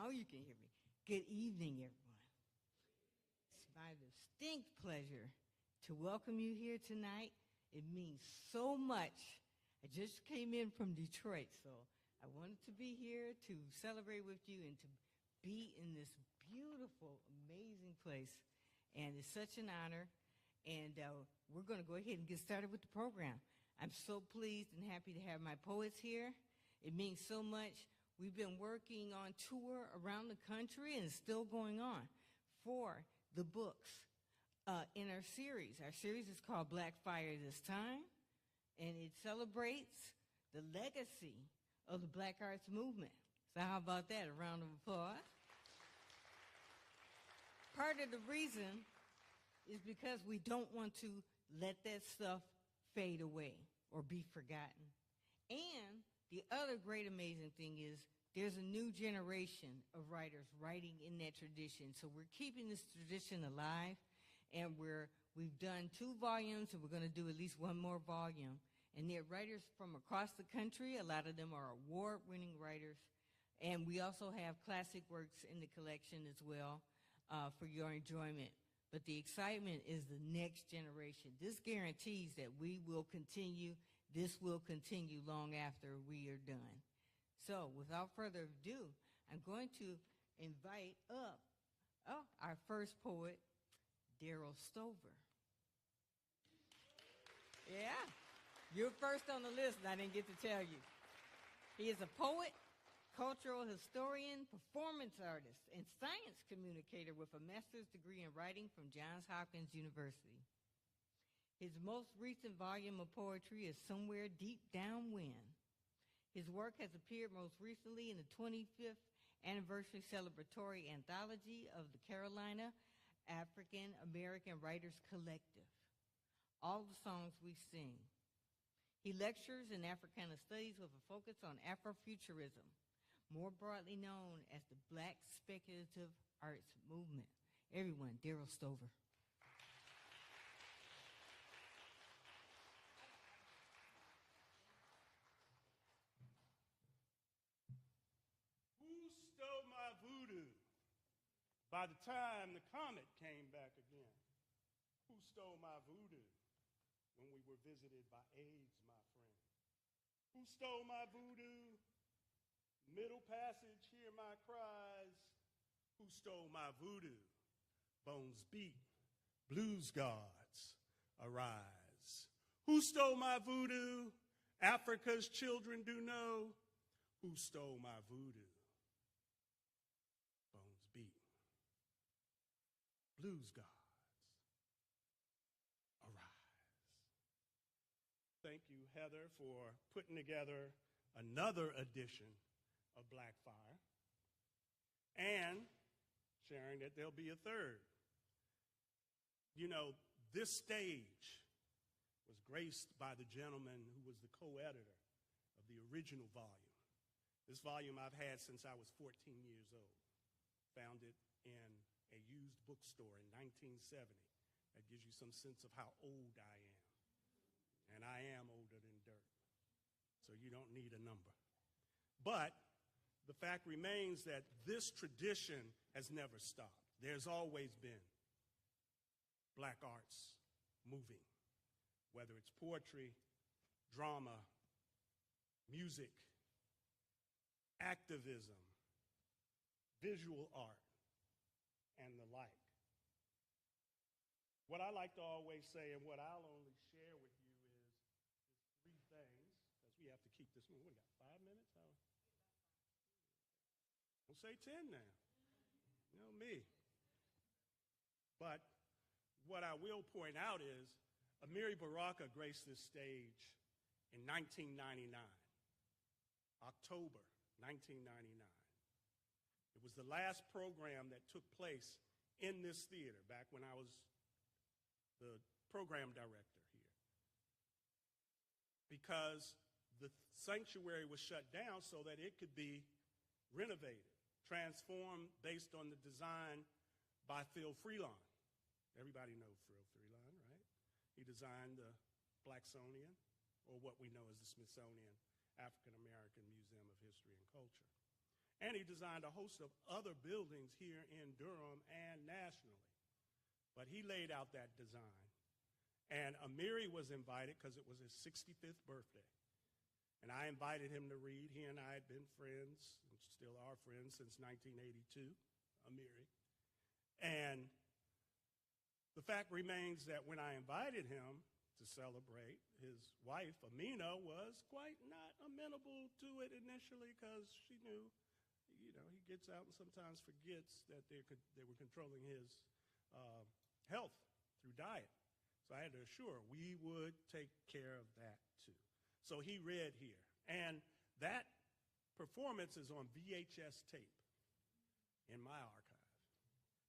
Now you can hear me. Good evening, everyone. It's my distinct pleasure to welcome you here tonight. It means so much. I just came in from Detroit, so I wanted to be here to celebrate with you and to be in this beautiful, amazing place. And it's such an honor. And we're going to go ahead and get started with the program. I'm so pleased and happy to have my poets here. It means so much. We've been working on tour around the country, and it's still going on, for the books in our series. Our series is called Black Fire this time, and it celebrates the legacy of the Black Arts Movement. So how about that? A round of applause. Part of the reason is because we don't want to let that stuff fade away or be forgotten. And the other great amazing thing is there's a new generation of writers writing in that tradition. So we're keeping this tradition alive, and we've done 2 volumes, and we're going to do at least 1 more volume. And they're writers from across the country. A lot of them are award-winning writers. And we also have classic works in the collection as well for your enjoyment. But the excitement is the next generation. This guarantees that we will continue. This will continue long after we are done. So without further ado, I'm going to invite up our first poet, Darryl Stover. Yeah, you're first on the list, and I didn't get to tell you. He is a poet, cultural historian, performance artist, and science communicator with a master's degree in writing from Johns Hopkins University. His most recent volume of poetry is Somewhere Deep Downwind. His work has appeared most recently in the 25th anniversary celebratory anthology of the Carolina African American Writers Collective, All the Songs We Sing. He lectures in Africana Studies with a focus on Afrofuturism, more broadly known as the Black Speculative Arts Movement. Everyone, Darryl Stover. Who stole my voodoo? By the time the comet came back again. Who stole my voodoo when we were visited by AIDS, my friend? Who stole my voodoo? Middle passage, hear my cries. Who stole my voodoo? Bones beat, blues gods arise. Who stole my voodoo? Africa's children do know. Who stole my voodoo? Bones beat, blues gods arise. Thank you, Heather, for putting together another edition of Black Fire and sharing that there'll be a third. You know, this stage was graced by the gentleman who was the co-editor of the original volume. This volume I've had since I was 14 years old. Found it in a used bookstore in 1970. That gives you some sense of how old I am. And I am older than dirt. So you don't need a number. But the fact remains that this tradition has never stopped. There's always been black arts moving, whether it's poetry, drama, music, activism, visual art, and the like. What I like to always say, and what I'll only share with you is 3 things, because we have to keep this moving. We got 5 minutes? Don't say 10 now. You know me. But what I will point out is Amiri Baraka graced this stage in 1999, October 1999. It was the last program that took place in this theater back when I was the program director here, because the sanctuary was shut down so that it could be renovated, transformed based on the design by Phil Freelon. Everybody knows Phil Freelon, right? He designed the Blacksonian, or what we know as the Smithsonian African American Museum of History and Culture. And he designed a host of other buildings here in Durham and nationally. But he laid out that design. And Amiri was invited because it was his 65th birthday. And I invited him to read. He and I had been friends, and still are friends, since 1982, Amiri. And the fact remains that when I invited him to celebrate, his wife, Amina, was quite not amenable to it initially because she knew, he gets out and sometimes forgets that they were controlling his health through diet. So I had to assure her we would take care of that too. So he read here. And that performance is on VHS tape in my archive,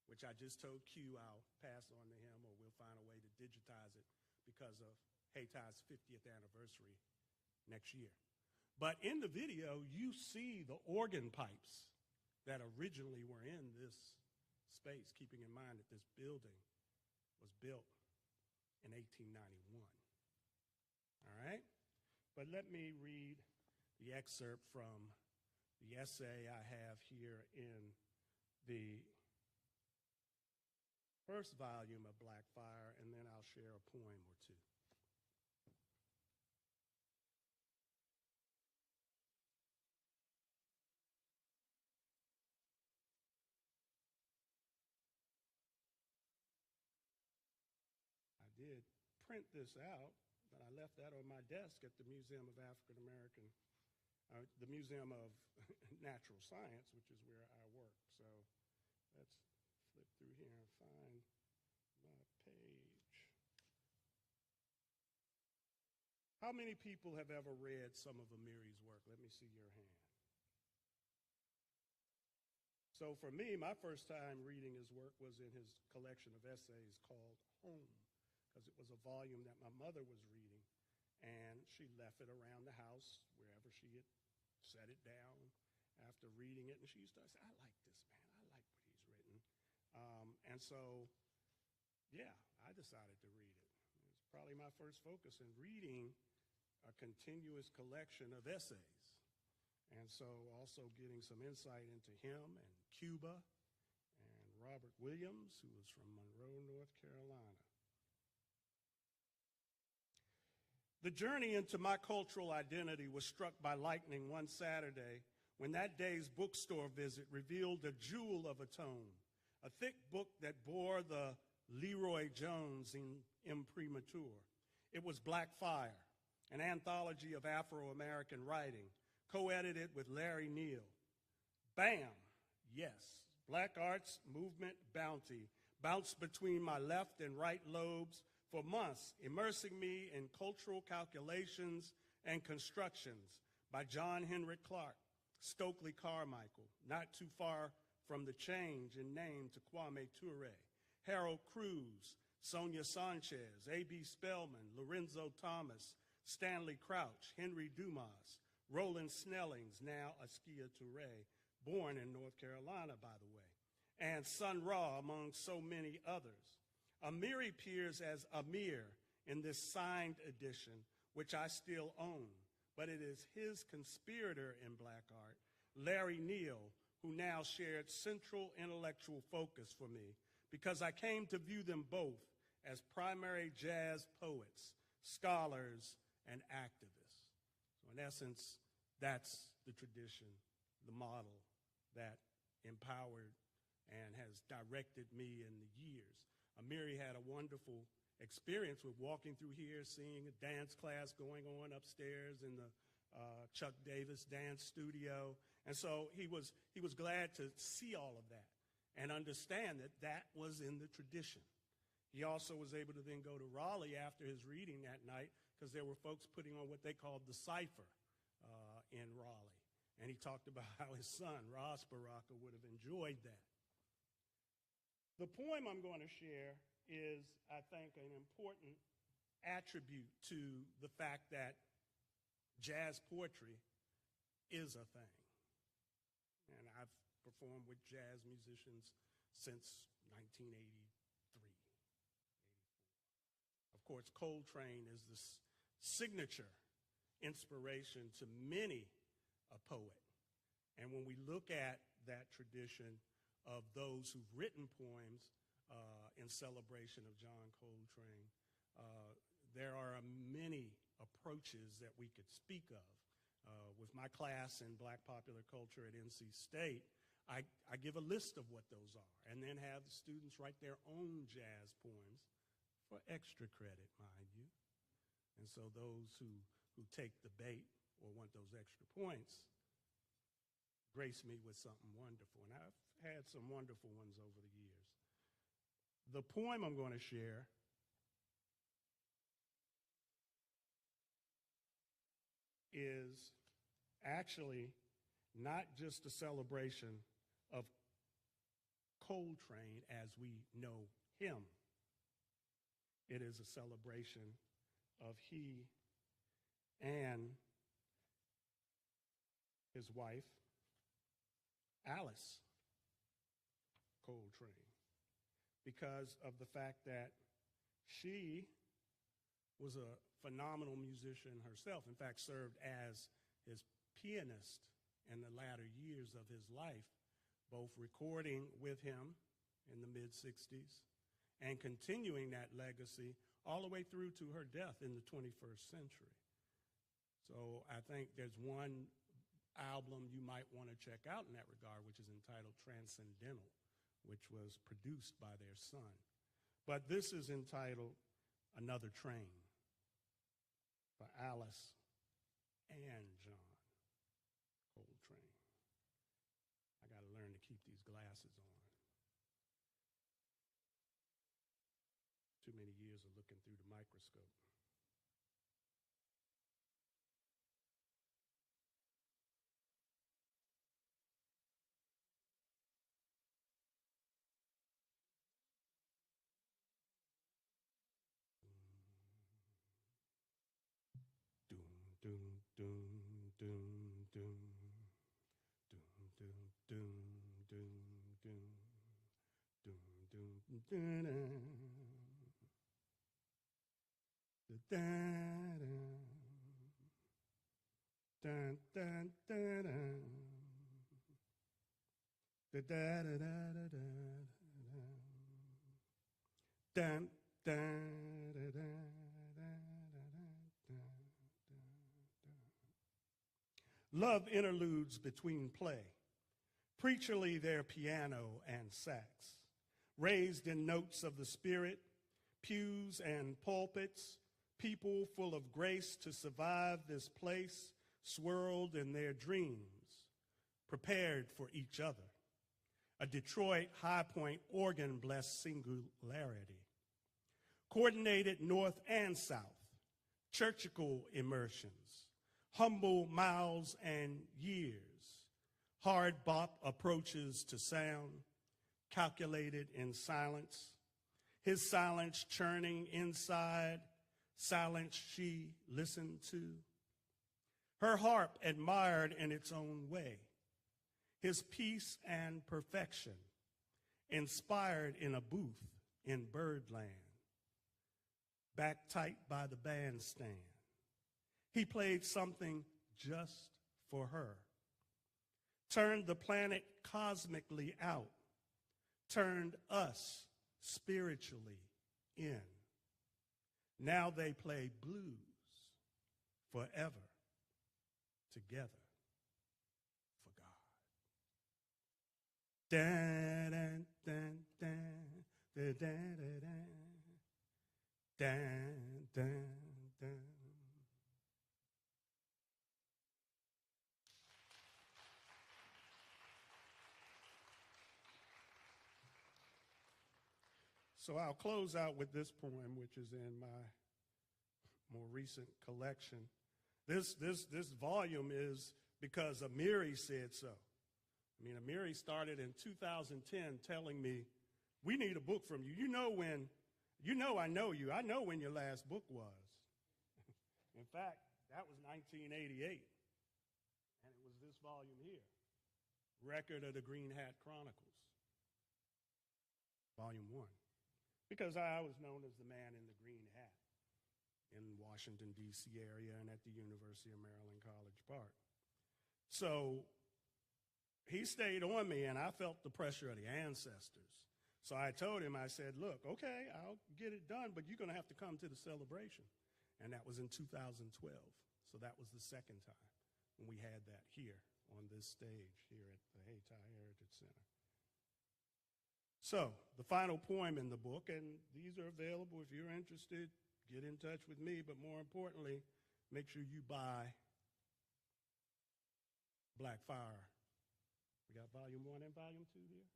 which I just told Q I'll pass on to him, or we'll find a way to digitize it because of Hayti's 50th anniversary next year. But in the video, you see the organ pipes that originally were in this space, keeping in mind that this building was built in 1891. All right? But let me read the excerpt from the essay I have here in the first volume of Black Fire, and then I'll share a poem or two. I did print this out, but I left that on my desk at the Museum of African American, the Museum of Natural Science, which is where I work. So let's flip through here and find my page. How many people have ever read some of Amiri's work? Let me see your hand. So for me, my first time reading his work was in his collection of essays called Home, because it was a volume that my mother was reading, and she left it around the house wherever she had set it down after reading it, and she used to say, I like this man, I like what he's written. And so, yeah, I decided to read it. It was probably my first focus in reading a continuous collection of essays. And so also getting some insight into him and Cuba and Robert Williams, who was from Monroe, North Carolina. The journey into my cultural identity was struck by lightning one Saturday when that day's bookstore visit revealed a jewel of a tome, a thick book that bore the Leroy Jones imprimatur. It was Black Fire, an anthology of Afro-American writing, co-edited with Larry Neal. Bam! Yes, Black Arts Movement Bounty bounced between my left and right lobes for months, immersing me in cultural calculations and constructions by John Henrik Clark, Stokely Carmichael, not too far from the change in name to Kwame Ture, Harold Cruz, Sonia Sanchez, A.B. Spellman, Lorenzo Thomas, Stanley Crouch, Henry Dumas, Roland Snellings, now Askia Touré, born in North Carolina, by the way, and Sun Ra, among so many others. Amiri appears as Amir in this signed edition, which I still own, but it is his conspirator in Black art, Larry Neal, who now shared central intellectual focus for me, because I came to view them both as primary jazz poets, scholars, and activists. So in essence, that's the tradition, the model that empowered and has directed me in the years. Amiri had a wonderful experience with walking through here, seeing a dance class going on upstairs in the Chuck Davis dance studio. And so he was glad to see all of that and understand that that was in the tradition. He also was able to then go to Raleigh after his reading that night because there were folks putting on what they called the Cipher in Raleigh. And he talked about how his son, Ross Baraka, would have enjoyed that. The poem I'm going to share is, I think, an important attribute to the fact that jazz poetry is a thing. And I've performed with jazz musicians since 1983, 84. Of course, Coltrane is the signature inspiration to many a poet. And when we look at that tradition of those who've written poems in celebration of John Coltrane, there are many approaches that we could speak of. With my class in Black Popular Culture at NC State, I give a list of what those are and then have the students write their own jazz poems for extra credit, mind you. And so those who take the bait or want those extra points grace me with something wonderful. And I've had some wonderful ones over the years. The poem I'm going to share is actually not just a celebration of Coltrane as we know him. It is a celebration of he and his wife, Alice Coltrane, because of the fact that she was a phenomenal musician herself. In fact, served as his pianist in the latter years of his life, both recording with him in the mid-60s and continuing that legacy all the way through to her death in the 21st century. So I think there's one album you might want to check out in that regard, which is entitled Transcendental, which was produced by their son. But this is entitled Another Train for Alice and John Coltrane. I got to learn to keep these glasses on. Too many years of looking through the microscope. Love interludes between play, preacherly their piano and sax, raised in notes of the spirit, pews and pulpits, people full of grace to survive this place, swirled in their dreams, prepared for each other. A Detroit High Point organ-blessed singularity. Coordinated north and south, churchical immersions, humble miles and years, hard bop approaches to sound, calculated in silence, his silence churning inside, silence she listened to, her harp admired in its own way, his peace and perfection, inspired in a booth in Birdland, back tight by the bandstand. He played something just for her, turned the planet cosmically out, turned us spiritually in. Now they play blues forever together for God. Dan, dan, dan, dan, dan, dan, dan, dan, dan. So I'll close out with this poem, which is in my more recent collection. This volume is because Amiri said so. I mean, Amiri started in 2010 telling me, we need a book from you. I know when your last book was. In fact, that was 1988. And it was this volume here, Record of the Green Hat Chronicles, Volume 1. Because I was known as the man in the green hat in Washington, D.C. area and at the University of Maryland, College Park. So he stayed on me, and I felt the pressure of the ancestors. So I told him, I said, look, okay, I'll get it done, but you're going to have to come to the celebration. And that was in 2012. So that was the second time when we had that here on this stage here at the Hayti Heritage Center. So the final poem in the book, and these are available if you're interested, get in touch with me, but more importantly, make sure you buy Black Fire. We got volume 1 and volume 2 here.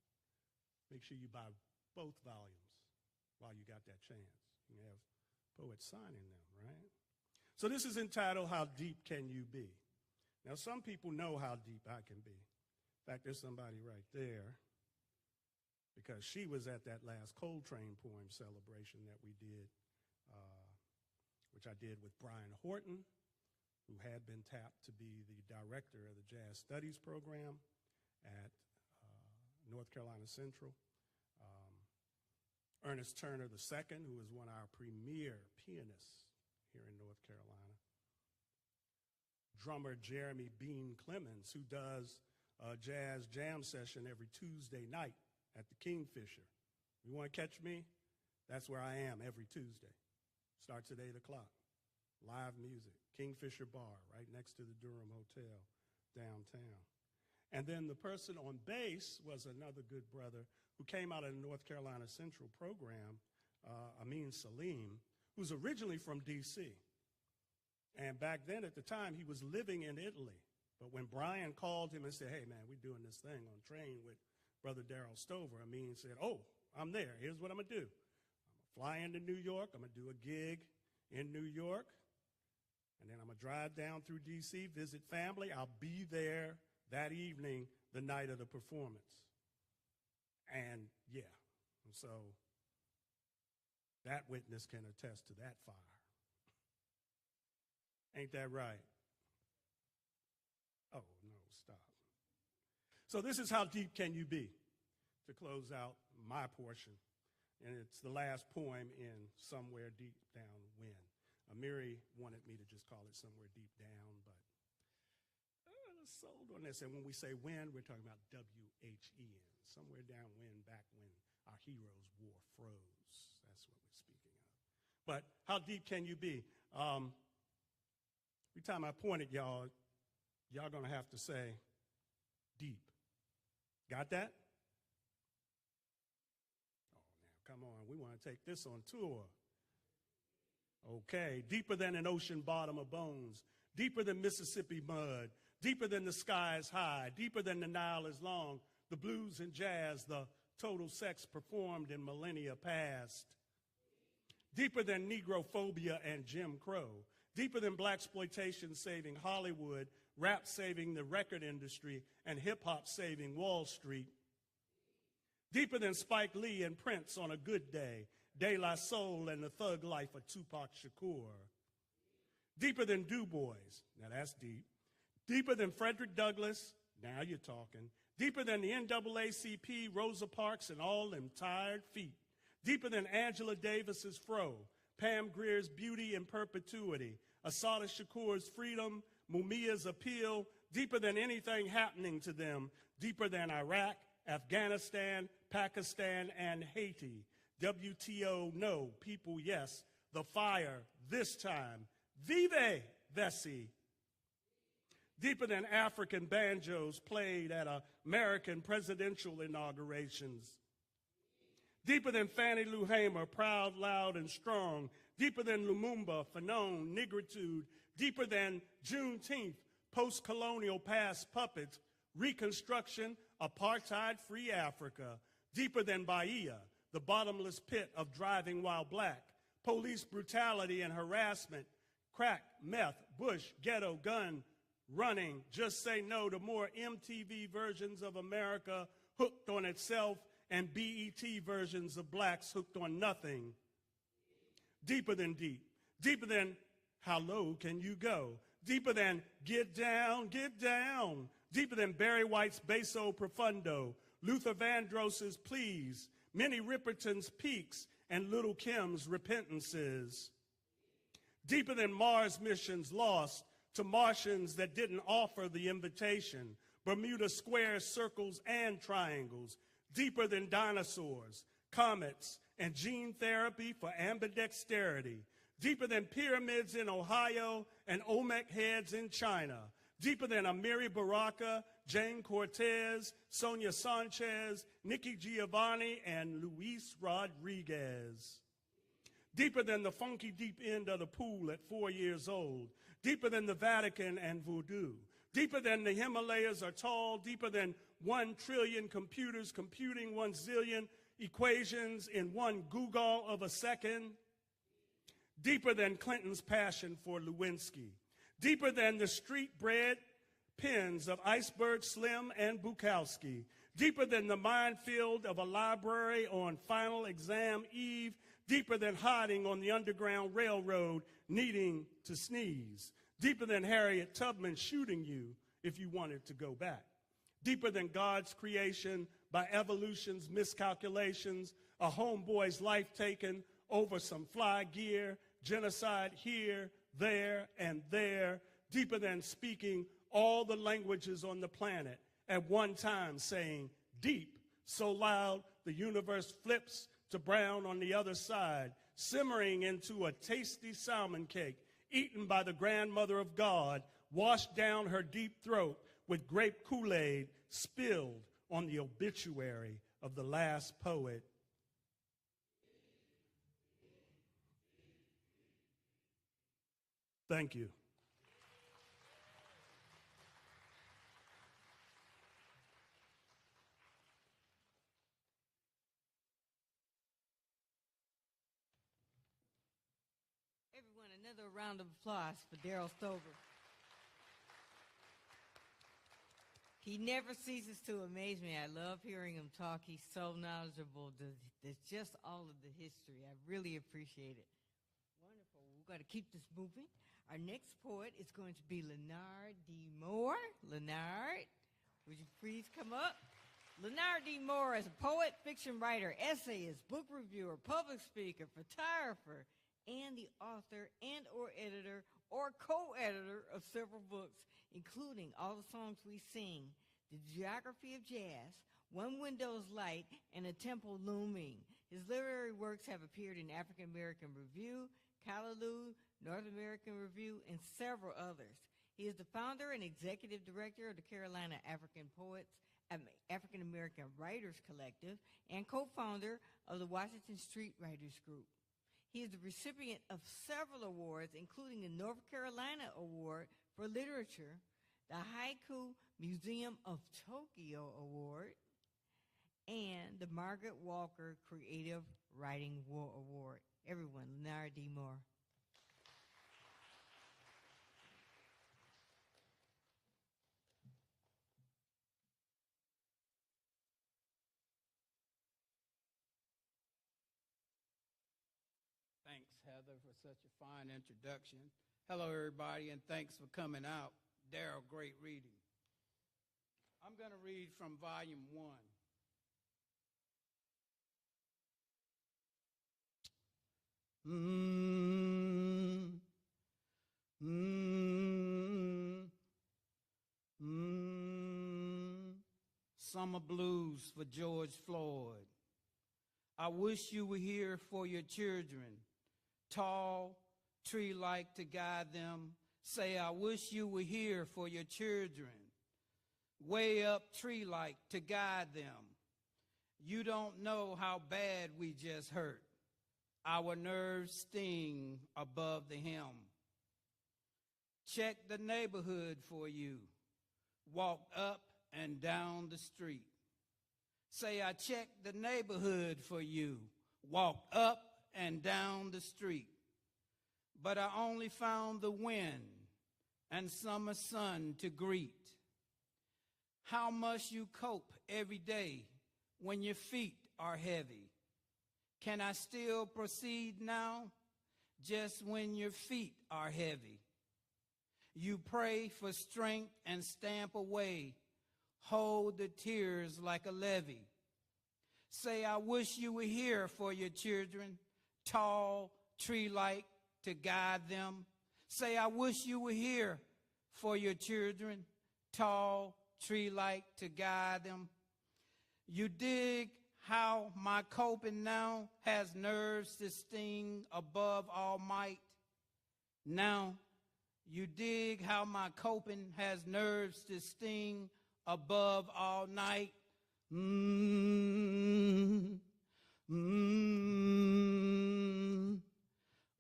Make sure you buy both volumes while you got that chance. You have poets signing them, right? So this is entitled, How Deep Can You Be? Now, some people know how deep I can be. In fact, there's somebody right there, because she was at that last Coltrane poem celebration that we did, which I did with Brian Horton, who had been tapped to be the director of the Jazz Studies program at North Carolina Central. Ernest Turner II, who is one of our premier pianists here in North Carolina. Drummer Jeremy Bean Clemens, who does a jazz jam session every Tuesday night at the Kingfisher. You want to catch me? That's where I am every Tuesday. Starts at 8 o'clock. Live music, Kingfisher Bar, right next to the Durham Hotel downtown. And then the person on bass was another good brother who came out of the North Carolina Central program, Amin Salim, who's originally from D.C. And back then at the time, he was living in Italy. But when Brian called him and said, hey, man, we're doing this thing on train with Brother Darrell Stover, Amin said, oh, I'm there. Here's what I'm going to do. I'm going to fly into New York. I'm going to do a gig in New York. And then I'm going to drive down through D.C., visit family. I'll be there that evening, the night of the performance. And yeah, so that witness can attest to that fire. Ain't that right? Oh, no, stop. So this is How Deep Can You Be, to close out my portion. And it's the last poem in Somewhere Deep Down When. Amiri wanted me to just call it Somewhere Deep Down, but sold on this. And when we say when, we're talking about W-H-E-N. Somewhere down when, back when our heroes wore froze. That's what we're speaking of. But how deep can you be? Every time I point at y'all, y'all going to have to say deep. Got that? Oh, now, come on. We want to take this on tour. Okay. Deeper than an ocean bottom of bones. Deeper than Mississippi mud. Deeper than the sky is high, deeper than the Nile is long, the blues and jazz, the total sex performed in millennia past. Deeper than Negrophobia and Jim Crow, deeper than blaxploitation saving Hollywood, rap saving the record industry, and hip-hop saving Wall Street. Deeper than Spike Lee and Prince on a good day, De La Soul and the thug life of Tupac Shakur. Deeper than Du Bois, now that's deep. Deeper than Frederick Douglass, now you're talking. Deeper than the NAACP, Rosa Parks, and all them tired feet. Deeper than Angela Davis's fro, Pam Grier's beauty in perpetuity, Assata Shakur's freedom, Mumia's appeal. Deeper than anything happening to them. Deeper than Iraq, Afghanistan, Pakistan, and Haiti. WTO, no. People, yes. The fire, this time. Vive Vessi. Deeper than African banjos played at American presidential inaugurations. Deeper than Fannie Lou Hamer, proud, loud, and strong. Deeper than Lumumba, Fanon, Negritude. Deeper than Juneteenth, post-colonial past puppets. Reconstruction, apartheid-free Africa. Deeper than Bahia, the bottomless pit of driving while black. Police brutality and harassment. Crack, meth, bush, ghetto, gun, running. Just say no to more MTV versions of America hooked on itself and BET versions of blacks hooked on nothing. Deeper than deep. Deeper than how low can you go? Deeper than get down, get down. Deeper than Barry White's Basso Profundo, Luther Vandross's Please, Minnie Riperton's Peaks, and Little Kim's Repentances. Deeper than Mars missions lost to Martians that didn't offer the invitation. Bermuda squares, circles, and triangles, deeper than dinosaurs, comets, and gene therapy for ambidexterity, deeper than pyramids in Ohio and Olmec heads in China, deeper than Amiri Baraka, Jane Cortez, Sonia Sanchez, Nikki Giovanni, and Luis Rodriguez. Deeper than the funky deep end of the pool at 4 years old, deeper than the Vatican and voodoo, deeper than the Himalayas are tall, deeper than 1 trillion computers computing 1 zillion equations in 1 googol of a second, deeper than Clinton's passion for Lewinsky, deeper than the street-bred pens of Iceberg Slim and Bukowski, deeper than the minefield of a library on final exam eve, deeper than hiding on the Underground Railroad needing to sneeze, deeper than Harriet Tubman shooting you if you wanted to go back, deeper than God's creation by evolution's miscalculations, a homeboy's life taken over some fly gear, genocide here, there, and there, deeper than speaking all the languages on the planet at one time, saying deep, so loud the universe flips to brown on the other side, simmering into a tasty salmon cake eaten by the grandmother of God, washed down her deep throat with grape Kool-Aid spilled on the obituary of the last poet. Thank you. Everyone, another round of applause for Daryl Stover. He never ceases to amaze me. I love hearing him talk. He's so knowledgeable. There's just all of the history. I really appreciate it. Wonderful. We've got to keep this moving. Our next poet is going to be Leonard D. Moore. Leonard, would you please come up? Leonard D. Moore is a poet, fiction writer, essayist, book reviewer, public speaker, photographer, and the author and or editor or co-editor of several books, including All the Songs We Sing, The Geography of Jazz, One Window's Light, and A Temple Looming. His literary works have appeared in African American Review, Callaloo, North American Review, and several others. He is the founder and executive director of the Carolina African American Writers Collective and co-founder of the Washington Street Writers Group. He is the recipient of several awards, including the North Carolina Award for Literature, the Haiku Museum of Tokyo Award, and the Margaret Walker Creative Writing Award. Everyone, Leonard D. Moore. Thanks, Heather, for such a fine introduction. Hello, everybody, and thanks for coming out. Daryl, great reading. I'm going to read from Volume 1. Summer Blues for George Floyd. I wish you were here for your children, tall, tree-like to guide them. Say, I wish you were here for your children, way up tree-like to guide them. You don't know how bad we just hurt. Our nerves sting above the hem. Check the neighborhood for you. Walk up and down the street. Say, I checked the neighborhood for you. Walk up and down the street. But I only found the wind and summer sun to greet. How must you cope every day when your feet are heavy? Can I still proceed now, just when your feet are heavy? You pray for strength and stamp away, hold the tears like a levee. Say, I wish you were here for your children, tall, tree-like to guide them. Say, I wish you were here for your children, tall, tree-like to guide them. You dig how my coping now has nerves to sting above all might. Now you dig how my coping has nerves to sting above all night. Mm, mm,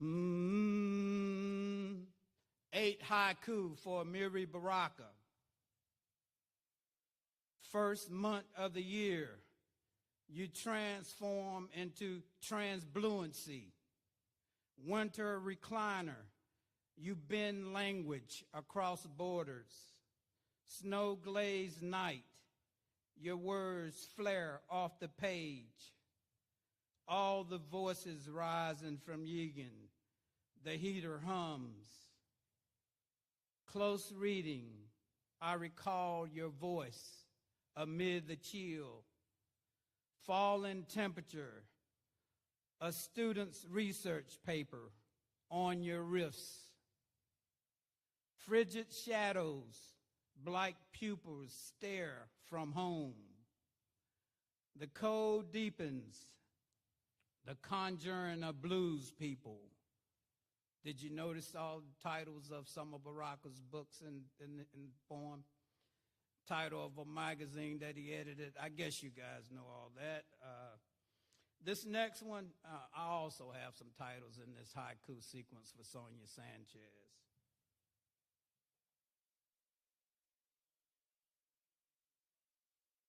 mm. 8 haiku for Miri Baraka. First month of the year, you transform into transbluency. Winter recliner, you bend language across borders. Snow-glazed night, your words flare off the page. All the voices rising from Yegan, the heater hums. Close reading, I recall your voice amid the chill. Fall in temperature, a student's research paper on your riffs. Frigid shadows, black pupils stare from home. The cold deepens, the conjuring of blues people. Did you notice all the titles of some of Baraka's books in the poem? Title of a magazine that he edited. I guess you guys know all that. This next one, I also have some titles in this haiku sequence for Sonia Sanchez.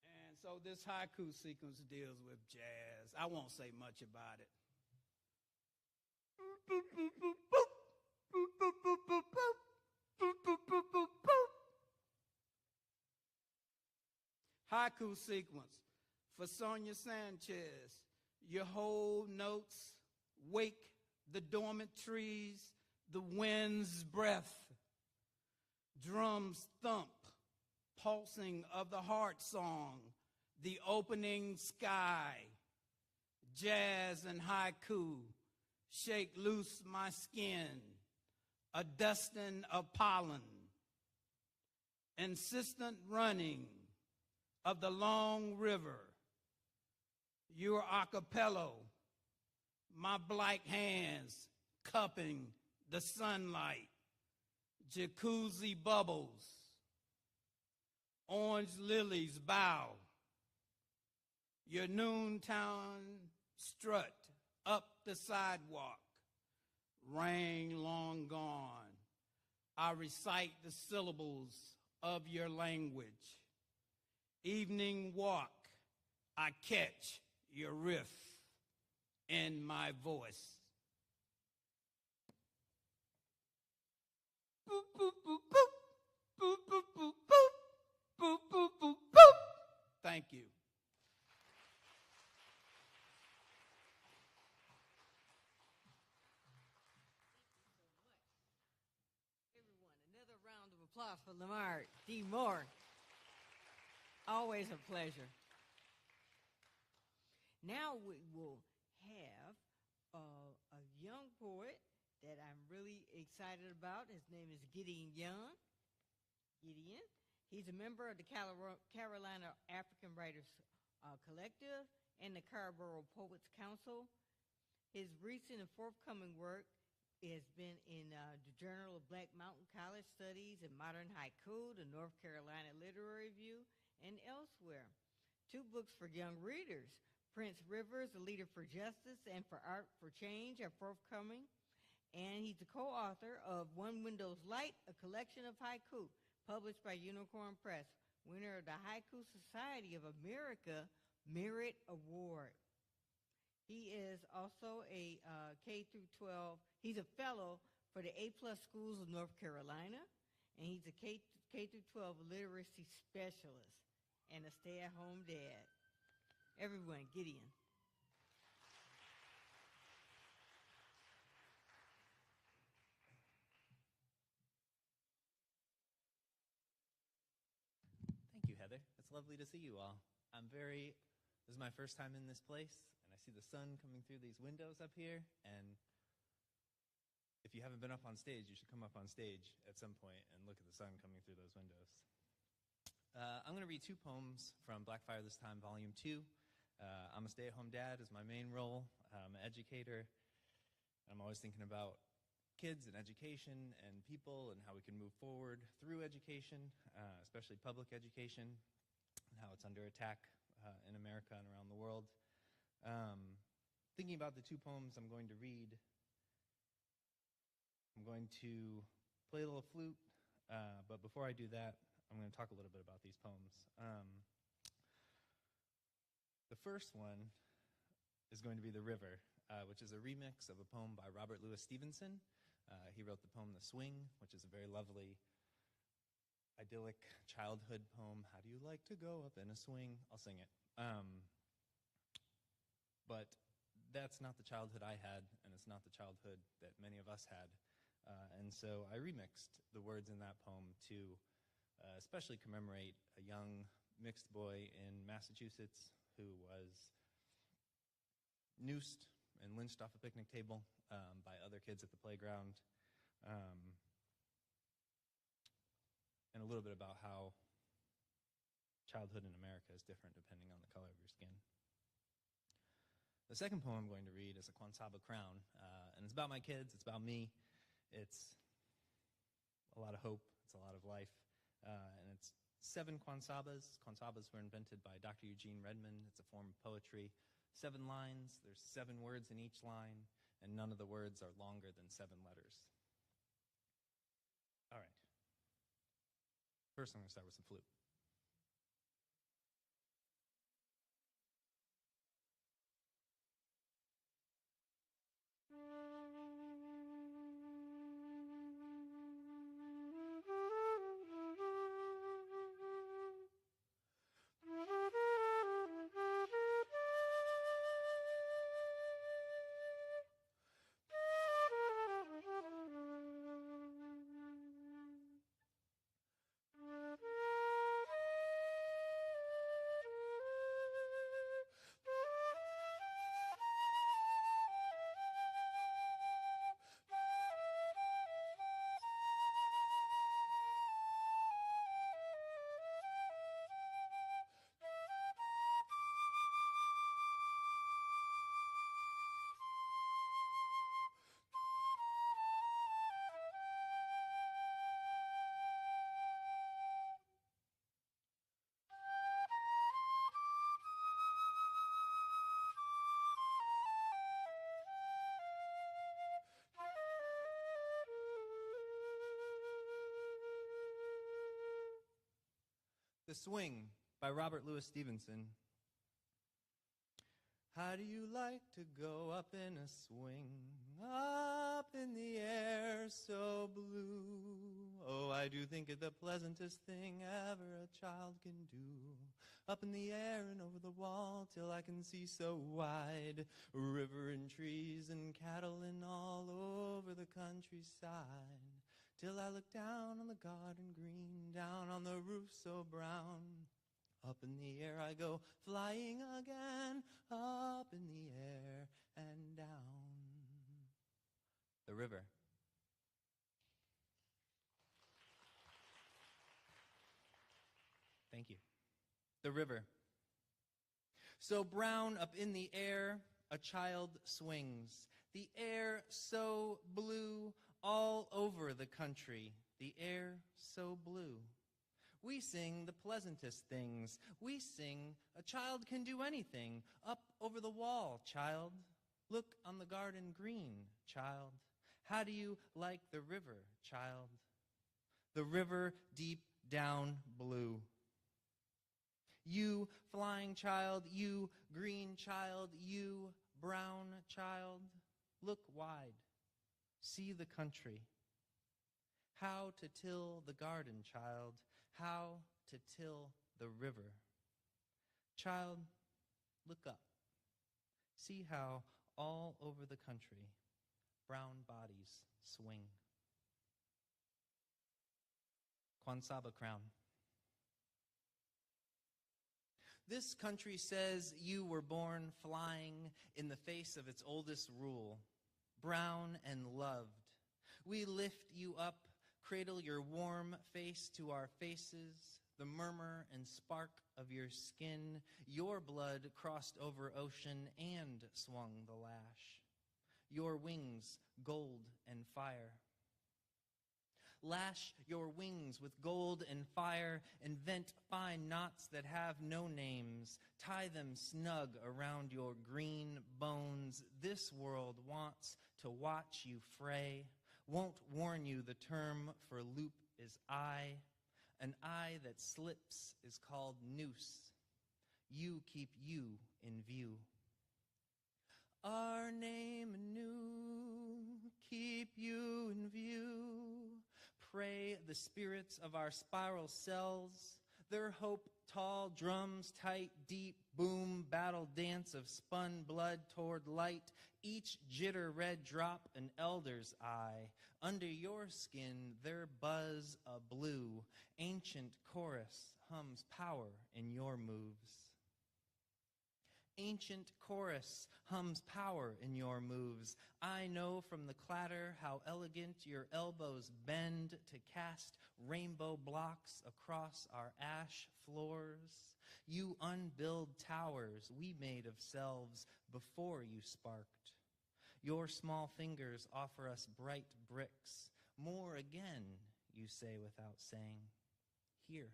And so this haiku sequence deals with jazz. I won't say much about it. Haiku sequence for Sonia Sanchez. Your whole notes wake the dormant trees, the wind's breath. Drums thump, pulsing of the heart song, the opening sky. Jazz and haiku shake loose my skin, a dusting of pollen. Insistent running of the long river, your acapello, my black hands cupping the sunlight, jacuzzi bubbles, orange lilies bow, your noontime strut up the sidewalk, rain long gone. I recite the syllables of your language. Evening walk, I catch your riff in my voice. Boop, boop, boop, boop. Boop, boop, boop, boop. Boop, boop, boop, boop. Thank you. Everyone, another round of applause for Lamar D. Moore. Always a pleasure. Now we will have a young poet that I'm really excited about. His name is Gideon Young. Gideon. He's a member of the Carolina African Writers Collective and the Carrboro Poets Council. His recent and forthcoming work has been in the Journal of Black Mountain College Studies and Modern Haiku, the North Carolina Literary Review, and elsewhere. 2 books for young readers, Prince Rivers, A Leader for Justice and for Art for Change, are forthcoming. And he's the co-author of One Window's Light, a collection of haiku, published by Unicorn Press, winner of the Haiku Society of America Merit Award. He is also a K through 12, he's a fellow for the A-plus schools of North Carolina, and he's a K through 12 literacy specialist and a stay-at-home dad. Everyone, Gideon. Thank you, Heather. It's lovely to see you all. This is my first time in this place, and I see the sun coming through these windows up here, and if you haven't been up on stage, you should come up on stage at some point and look at the sun coming through those windows. I'm going to read two poems from Blackfire this time, Volume 2. I'm a stay-at-home dad is my main role. I'm an educator. I'm always thinking about kids and education and people and how we can move forward through education, especially public education, and how it's under attack in America and around the world. Thinking about the two poems I'm going to read, I'm going to play a little flute, but before I do that, I'm going to talk a little bit about these poems. The first one is going to be The River, which is a remix of a poem by Robert Louis Stevenson. He wrote the poem The Swing, which is a very lovely, idyllic childhood poem. How do you like to go up in a swing? I'll sing it. But that's not the childhood I had, and it's not the childhood that many of us had. And so I remixed the words in that poem to especially commemorate a young mixed boy in Massachusetts who was noosed and lynched off a picnic table by other kids at the playground. And a little bit about how childhood in America is different depending on the color of your skin. The second poem I'm going to read is a Quansaba Crown, and it's about my kids, it's about me. It's a lot of hope, it's a lot of life, and it's 7 Quansabas. Quansabas were invented by Dr. Eugene Redmond. It's a form of poetry. 7 lines, there's 7 words in each line, and none of the words are longer than 7 letters. All right. First, I'm going to start with some flute. The Swing by Robert Louis Stevenson. How do you like to go up in a swing, up in the air so blue? Oh, I do think it the pleasantest thing ever a child can do. Up in the air and over the wall till I can see so wide. River and trees and cattle and all over the countryside. Till I look down on the garden green, down on the roof so brown. Up in the air I go, flying again, up in the air and down. The River. Thank you. The River. So brown up in the air, a child swings. The air so blue, all over the country, the air so blue. We sing the pleasantest things. We sing, a child can do anything. Up over the wall, child. Look on the garden green, child. How do you like the river, child? The river deep down blue. You flying child, you green child, you brown child. Look wide. See the country. How to till the garden, child. How to till the river. Child, look up. See how all over the country brown bodies swing. Quansaba Crown. This country says you were born flying in the face of its oldest rule, brown and loved. We lift you up, cradle your warm face to our faces, the murmur and spark of your skin. Your blood crossed over ocean and swung the lash. Your wings, gold and fire. Lash your wings with gold and fire. Invent fine knots that have no names. Tie them snug around your green bones. This world wants to watch you fray. Won't warn you the term for loop is eye. An eye that slips is called noose. You keep you in view. Our name anew, keep you in view. Pray the spirits of our spiral cells, their hope tall, drums tight, deep, boom, battle dance of spun blood toward light, each jitter red drop an elder's eye. Under your skin their buzz a blue, ancient chorus hums power in your moves. Ancient chorus hums power in your moves. I know from the clatter how elegant your elbows bend to cast rainbow blocks across our ash floors. You unbuild towers we made of selves before you sparked. Your small fingers offer us bright bricks. More again, you say without saying. Here.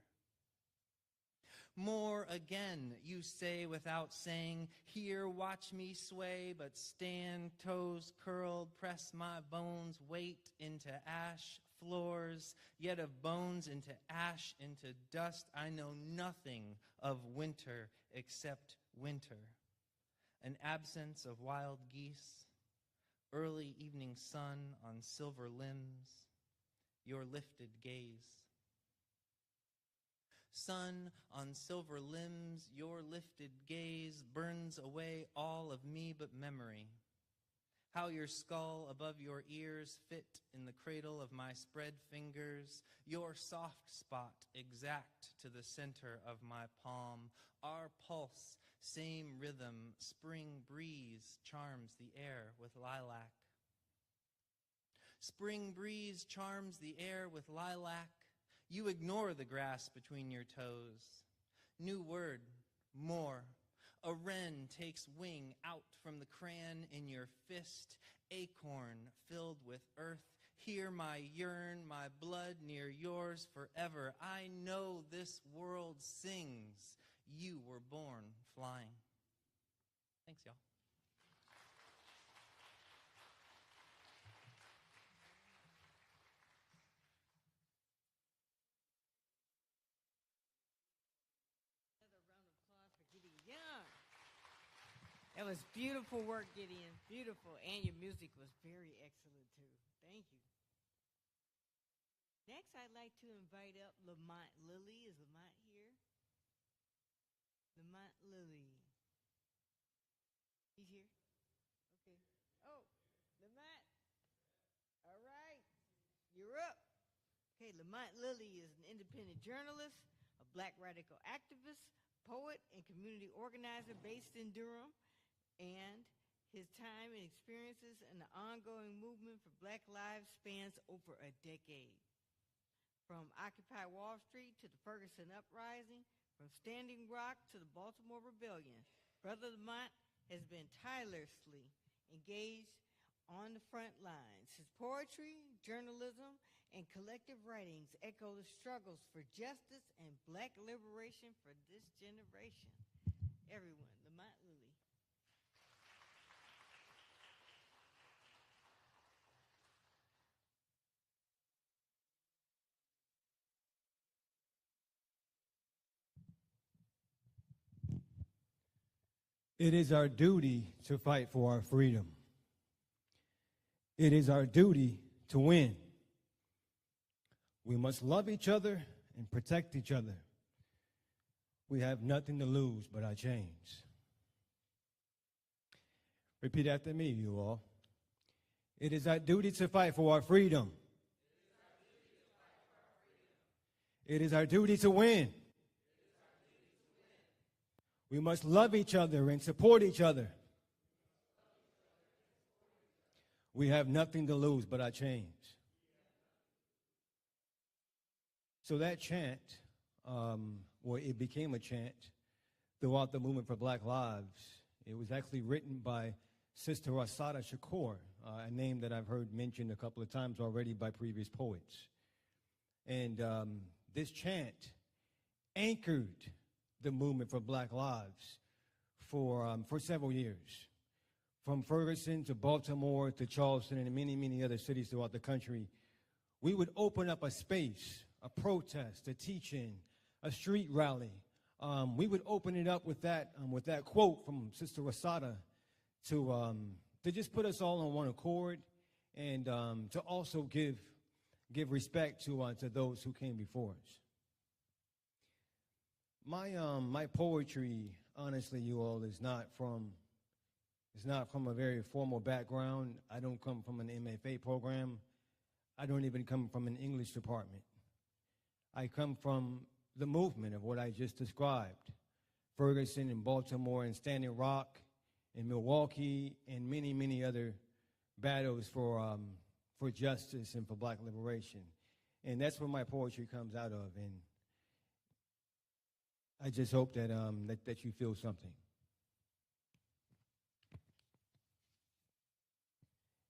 More again, you say without saying. Here, watch me sway, but stand, toes curled, press my bones, weight into ash floors, yet of bones into ash, into dust. I know nothing of winter except winter. An absence of wild geese, early evening sun on silver limbs, your lifted gaze. Sun on silver limbs, your lifted gaze burns away all of me but memory. How your skull above your ears fit in the cradle of my spread fingers, your soft spot exact to the center of my palm, our pulse, same rhythm, spring breeze charms the air with lilac. Spring breeze charms the air with lilac. You ignore the grass between your toes. New word, more. A wren takes wing out from the crayon in your fist, acorn filled with earth. Hear my yearn, my blood near yours forever. I know this world sings. You were born flying. Thanks, y'all. That was beautiful work, Gideon. Beautiful. And your music was very excellent, too. Thank you. Next, I'd like to invite up Lamont Lilly. Is Lamont here? Lamont Lilly. He's here? Okay. Oh, Lamont. All right. You're up. Okay, Lamont Lilly is an independent journalist, a black radical activist, poet, and community organizer based in Durham. And his time and experiences in the ongoing movement for Black lives spans over a decade. From Occupy Wall Street to the Ferguson Uprising, from Standing Rock to the Baltimore Rebellion, Brother Lamont has been tirelessly engaged on the front lines. His poetry, journalism, and collective writings echo the struggles for justice and Black liberation for this generation. Everyone, Lamont Lilly. It is our duty to fight for our freedom. It is our duty to win. We must love each other and protect each other. We have nothing to lose but our chains. Repeat after me, you all. It is our duty to fight for our freedom. It is our duty to win. We must love each other and support each other. We have nothing to lose but our chains. So that chant where it became a chant throughout the movement for Black Lives. It was actually written by Sister Asada Shakur, a name that I've heard mentioned a couple of times already by previous poets. And this chant anchored the movement for Black Lives for several years. From Ferguson to Baltimore to Charleston and many, many other cities throughout the country, we would open up a space, a protest, a teach-in, a street rally. We would open it up with that quote from Sister Asada to just put us all on one accord and to also give respect to those who came before us. My poetry, honestly, you all, is not from a very formal background. I don't come from an MFA program. I don't even come from an English department. I come from the movement of what I just described. Ferguson and Baltimore and Standing Rock and Milwaukee and many, many other battles for justice and for Black liberation. And that's where my poetry comes out of. And I just hope that that you feel something.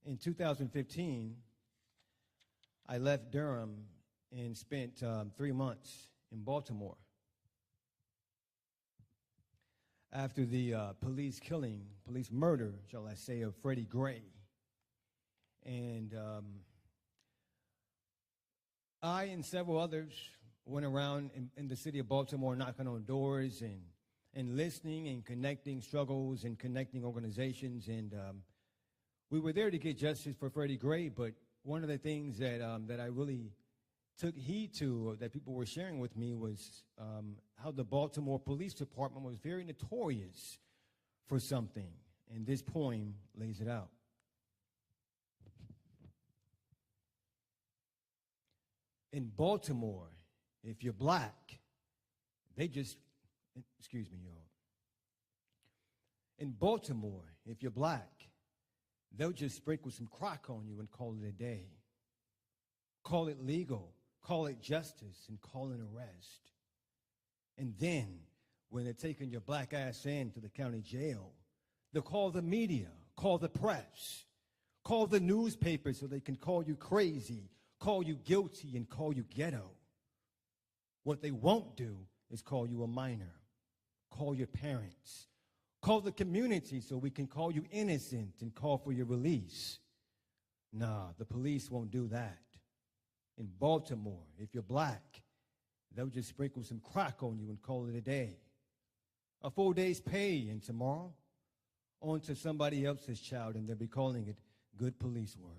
In 2015, I left Durham and spent 3 months in Baltimore after the police murder, shall I say, of Freddie Gray. And I and several others went around in the city of Baltimore knocking on doors and listening and connecting struggles and connecting organizations. And we were there to get justice for Freddie Gray, but one of the things that I really took heed to, that people were sharing with me, was how the Baltimore Police Department was very notorious for something. And this poem lays it out. In Baltimore, if you're black, excuse me, y'all. In Baltimore, if you're black, they'll just sprinkle some crack on you and call it a day. Call it legal, call it justice, and call it an arrest. And then, when they're taking your black ass in to the county jail, they'll call the media, call the press, call the newspapers so they can call you crazy, call you guilty, and call you ghetto. What they won't do is call you a minor, call your parents, call the community so we can call you innocent and call for your release. Nah, the police won't do that. In Baltimore, if you're black, they'll just sprinkle some crack on you and call it a day. A full day's pay, and tomorrow, on to somebody else's child, and they'll be calling it good police work.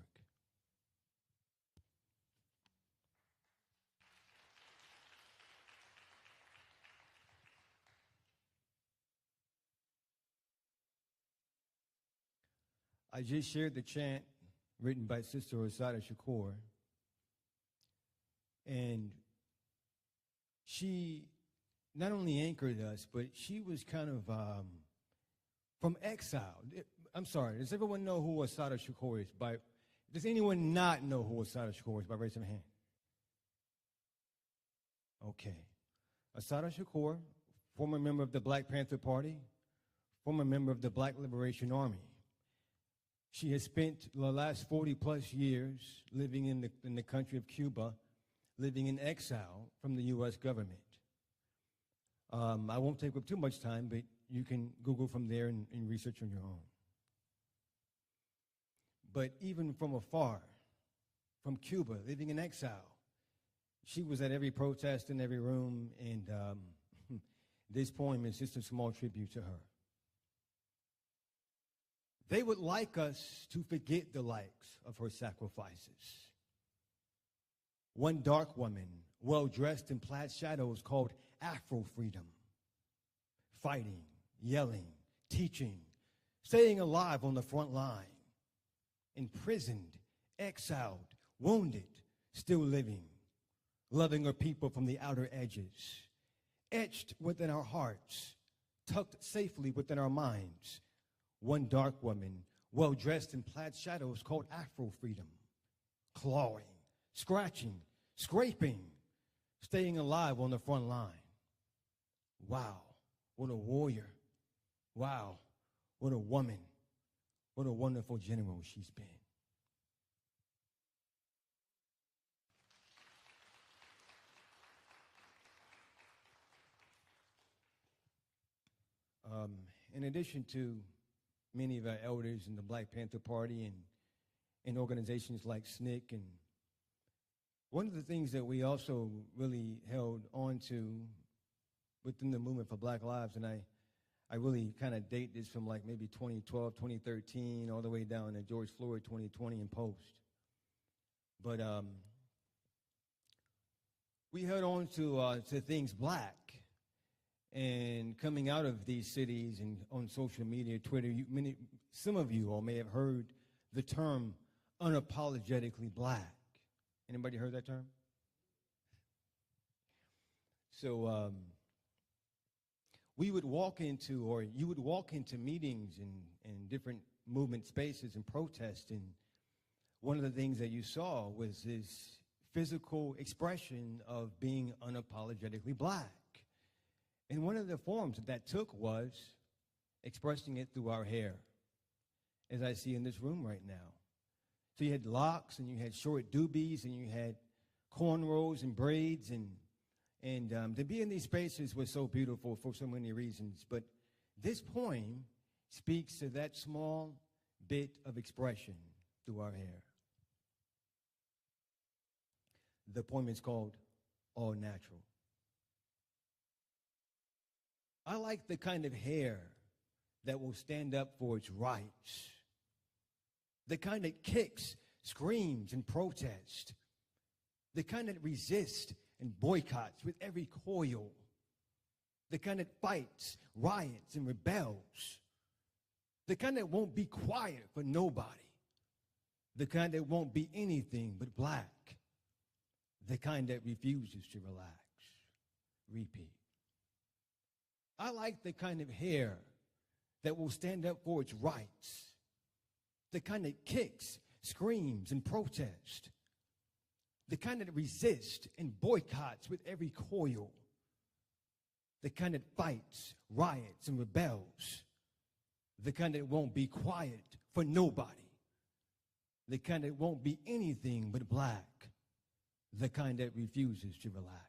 I just shared the chant written by Sister Asada Shakur, and she not only anchored us, but she was kind of from exile. I'm sorry, does everyone know who Asada Shakur is? Does anyone not know who Asada Shakur is by raising a hand? Okay. Asada Shakur, former member of the Black Panther Party, former member of the Black Liberation Army. She has spent the last 40-plus years living in the country of Cuba, living in exile from the U.S. government. I won't take up too much time, but you can Google from there and research on your own. But even from afar, from Cuba, living in exile, she was at every protest in every room, and this poem is just a small tribute to her. They would like us to forget the likes of her sacrifices. One dark woman, well-dressed in plaid shadows, called Afro-freedom. Fighting, yelling, teaching, staying alive on the front line. Imprisoned, exiled, wounded, still living. Loving her people from the outer edges. Etched within our hearts, tucked safely within our minds. One dark woman, well-dressed in plaid shadows, called Afro-freedom. Clawing, scratching, scraping, staying alive on the front line. Wow, what a warrior. Wow, what a woman. What a wonderful general she's been. In addition to many of our elders in the Black Panther Party and organizations like SNCC, and one of the things that we also really held on to within the movement for Black Lives, and I really kind of date this from like maybe 2012, 2013, all the way down to George Floyd 2020 and post. But we held on to things black. And coming out of these cities and on social media, Twitter, some of you all may have heard the term unapologetically black. Anybody heard that term? So we would walk into, or you would walk into meetings and different movement spaces and protests, and one of the things that you saw was this physical expression of being unapologetically black. And one of the forms that took was expressing it through our hair, as I see in this room right now. So you had locks, and you had short doobies, and you had cornrows and braids, and to be in these spaces was so beautiful for so many reasons. But this poem speaks to that small bit of expression through our hair. The poem is called All Natural. I like the kind of hair that will stand up for its rights, the kind that kicks, screams, and protests, the kind that resists and boycotts with every coil, the kind that fights, riots, and rebels, the kind that won't be quiet for nobody, the kind that won't be anything but black, the kind that refuses to relax. Repeat. I like the kind of hair that will stand up for its rights, the kind that kicks, screams, and protests, the kind that resists and boycotts with every coil, the kind that fights, riots, and rebels, the kind that won't be quiet for nobody, the kind that won't be anything but black, the kind that refuses to relax.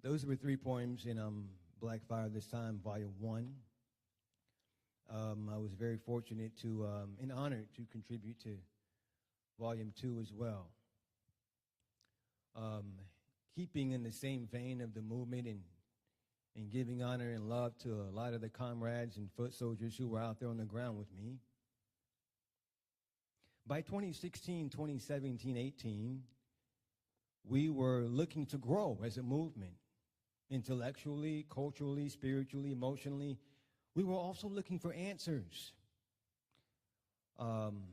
Those were 3 poems in Black Fire This Time, Volume 1. I was very fortunate and honored to contribute to Volume 2 as well. Keeping in the same vein of the movement and giving honor and love to a lot of the comrades and foot soldiers who were out there on the ground with me. By 2016, 2017, 18, we were looking to grow as a movement. Intellectually, culturally, spiritually, emotionally. We were also looking for answers. And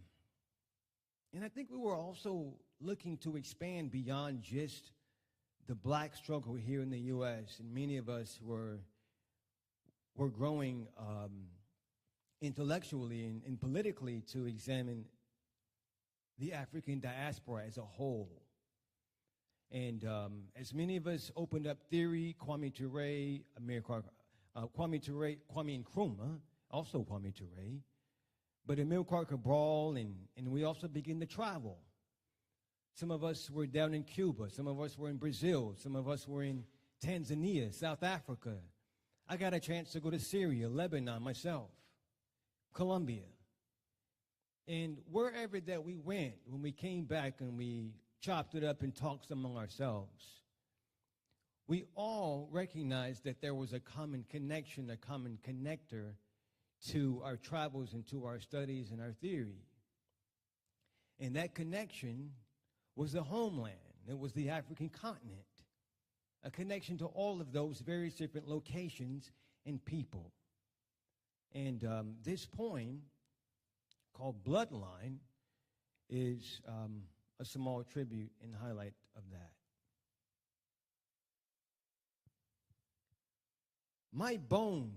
I think we were also looking to expand beyond just the black struggle here in the U.S. And many of us were growing intellectually and politically to examine the African diaspora as a whole. And as many of us opened up theory, Kwame Ture, Kwame Nkrumah, also Kwame Ture, but Amilcar Cabral, and we also began to travel. Some of us were down in Cuba. Some of us were in Brazil. Some of us were in Tanzania, South Africa. I got a chance to go to Syria, Lebanon myself, Colombia. And wherever that we went, when we came back and we chopped it up and talked among ourselves, we all recognized that there was a common connection, a common connector to our travels and to our studies and our theory. And that connection was the homeland. It was the African continent, a connection to all of those various different locations and people. And this poem, called Bloodline, is a small tribute and highlight of that. My bones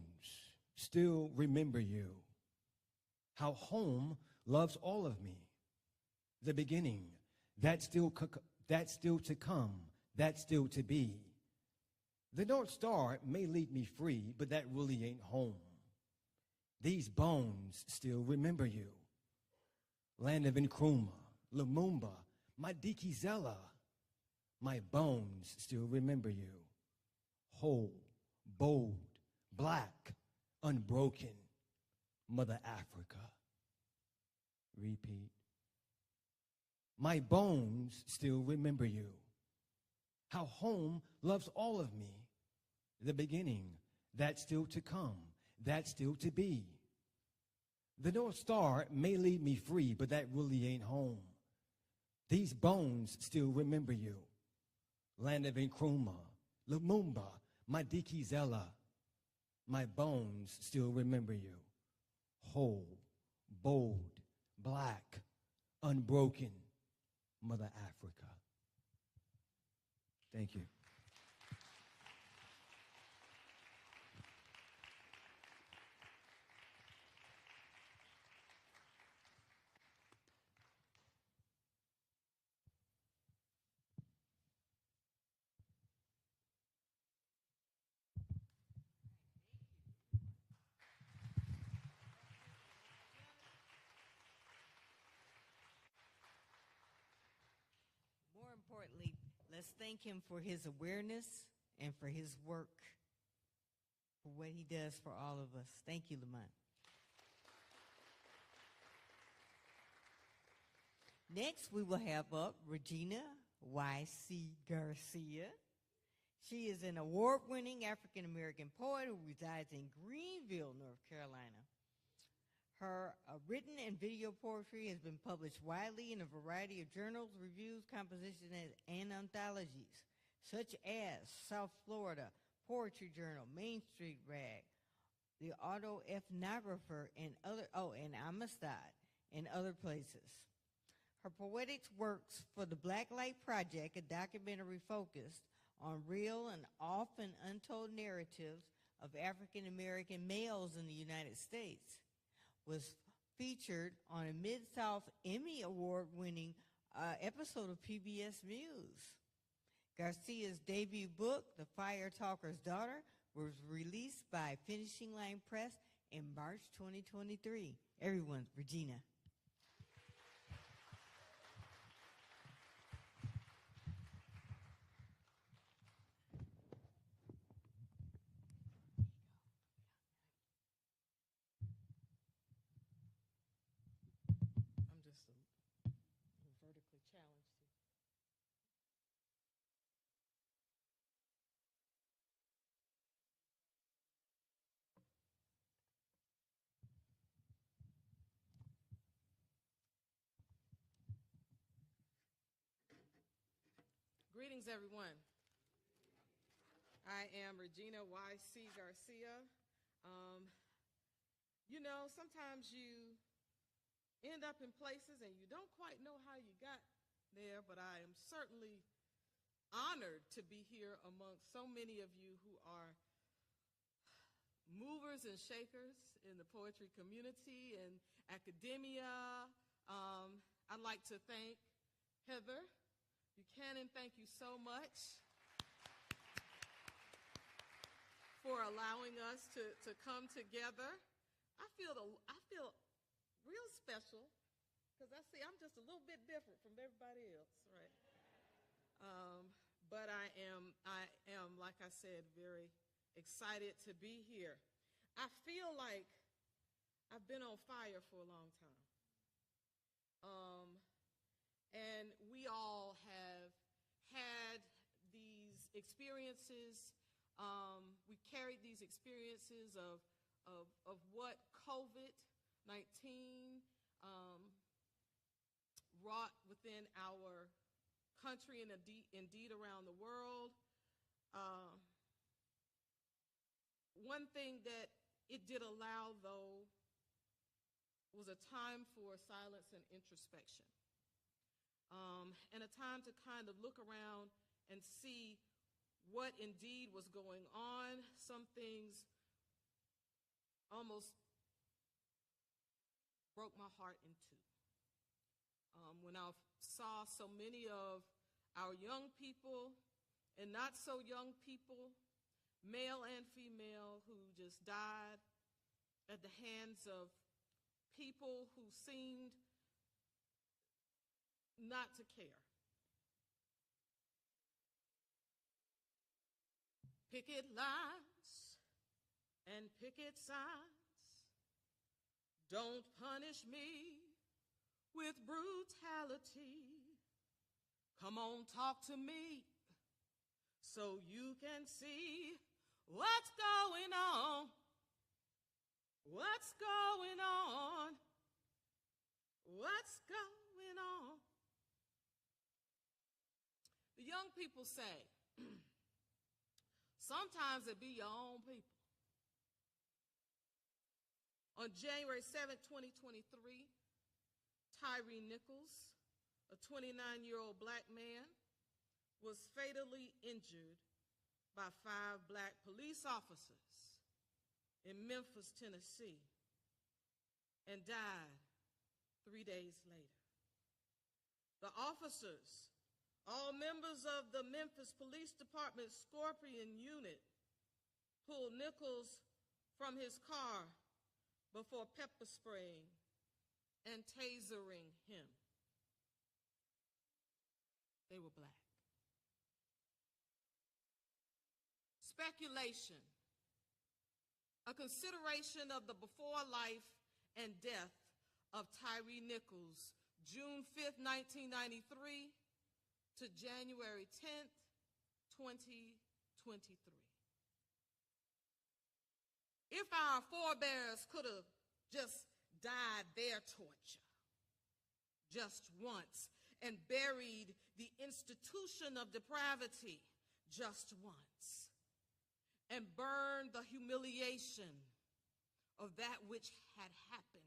still remember you. How home loves all of me. The beginning, that's still to come, that's still to be. The North Star may lead me free, but that really ain't home. These bones still remember you. Land of Nkrumah, Lumumba, Madikizela. My bones still remember you. Whole, bold, black, unbroken, Mother Africa. Repeat. My bones still remember you. How home loves all of me. The beginning, that's still to come, that's still to be. The North Star may lead me free, but that really ain't home. These bones still remember you. Land of Nkrumah, Lumumba, Madikizela. My bones still remember you. Whole, bold, black, unbroken, Mother Africa. Thank you. More importantly, let's thank him for his awareness and for his work, for what he does for all of us. Thank you, Lamont. Next, we will have up Regina Y.C. Garcia. She is an award-winning African-American poet who resides in Greenville, North Carolina. Her written and video poetry has been published widely in a variety of journals, reviews, compositions, and anthologies, such as South Florida Poetry Journal, Main Street Rag, the Auto Ethnographer, and Amistad, and other places. Her poetics works for the Black Light Project, a documentary focused on real and often untold narratives of African American males in the United States, was featured on a Mid-South Emmy Award-winning episode of PBS News. Garcia's debut book, The Fire Talker's Daughter, was released by Finishing Line Press in March 2023. Everyone, Regina. I'm just a little vertically challenged. Greetings, everyone. I am Regina Y.C. Garcia. Sometimes you end up in places and you don't quite know how you got there, but I am certainly honored to be here amongst so many of you who are movers and shakers in the poetry community and academia. I'd like to thank Heather Buchanan. Thank you so much for allowing us to come together. I feel real special because I'm just a little bit different from everybody else, right? But I am, like I said, very excited to be here. I feel like I've been on fire for a long time. And we all have had these experiences. We carried these experiences of what COVID-19 wrought within our country and indeed around the world. One thing that it did allow, though, was a time for silence and introspection, and a time to kind of look around and see what indeed was going on. Some things almost broke my heart in two. When I saw so many of our young people and not so young people, male and female, who just died at the hands of people who seemed not to care. Picket lines and picket signs don't punish me with brutality. Come on, talk to me so you can see what's going on. What's going on? What's going on? The young people say, sometimes it be your own people. On January 7, 2023, Tyree Nichols, a 29-year-old black man, was fatally injured by 5 black police officers in Memphis, Tennessee, and died 3 days later. The officers, all members of the Memphis Police Department Scorpion Unit, pulled Nichols from his car before pepper spraying and tasering him. They were black. Speculation, a consideration of the before life and death of Tyree Nichols, June 5th, 1993 to January 10th, 2023. If our forebears could have just died their torture just once and buried the institution of depravity just once and burned the humiliation of that which had happened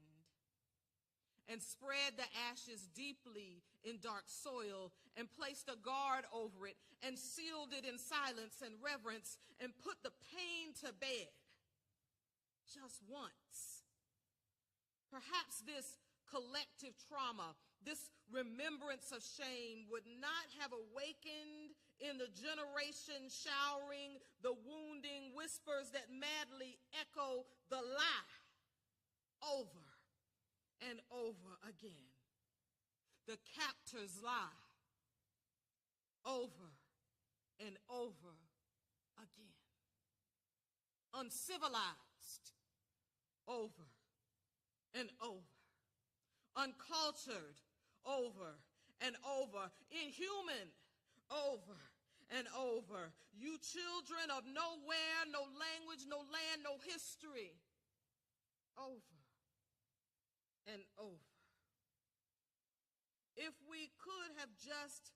and spread the ashes deeply in dark soil and placed a guard over it and sealed it in silence and reverence and put the pain to bed just once, perhaps this collective trauma, this remembrance of shame would not have awakened in the generation showering the wounding whispers that madly echo the lie over and over again. The captor's lie over and over again. Uncivilized over and over. Uncultured over and over. Inhuman over and over. You children of nowhere, no language, no land, no history. Over and over. If we could have just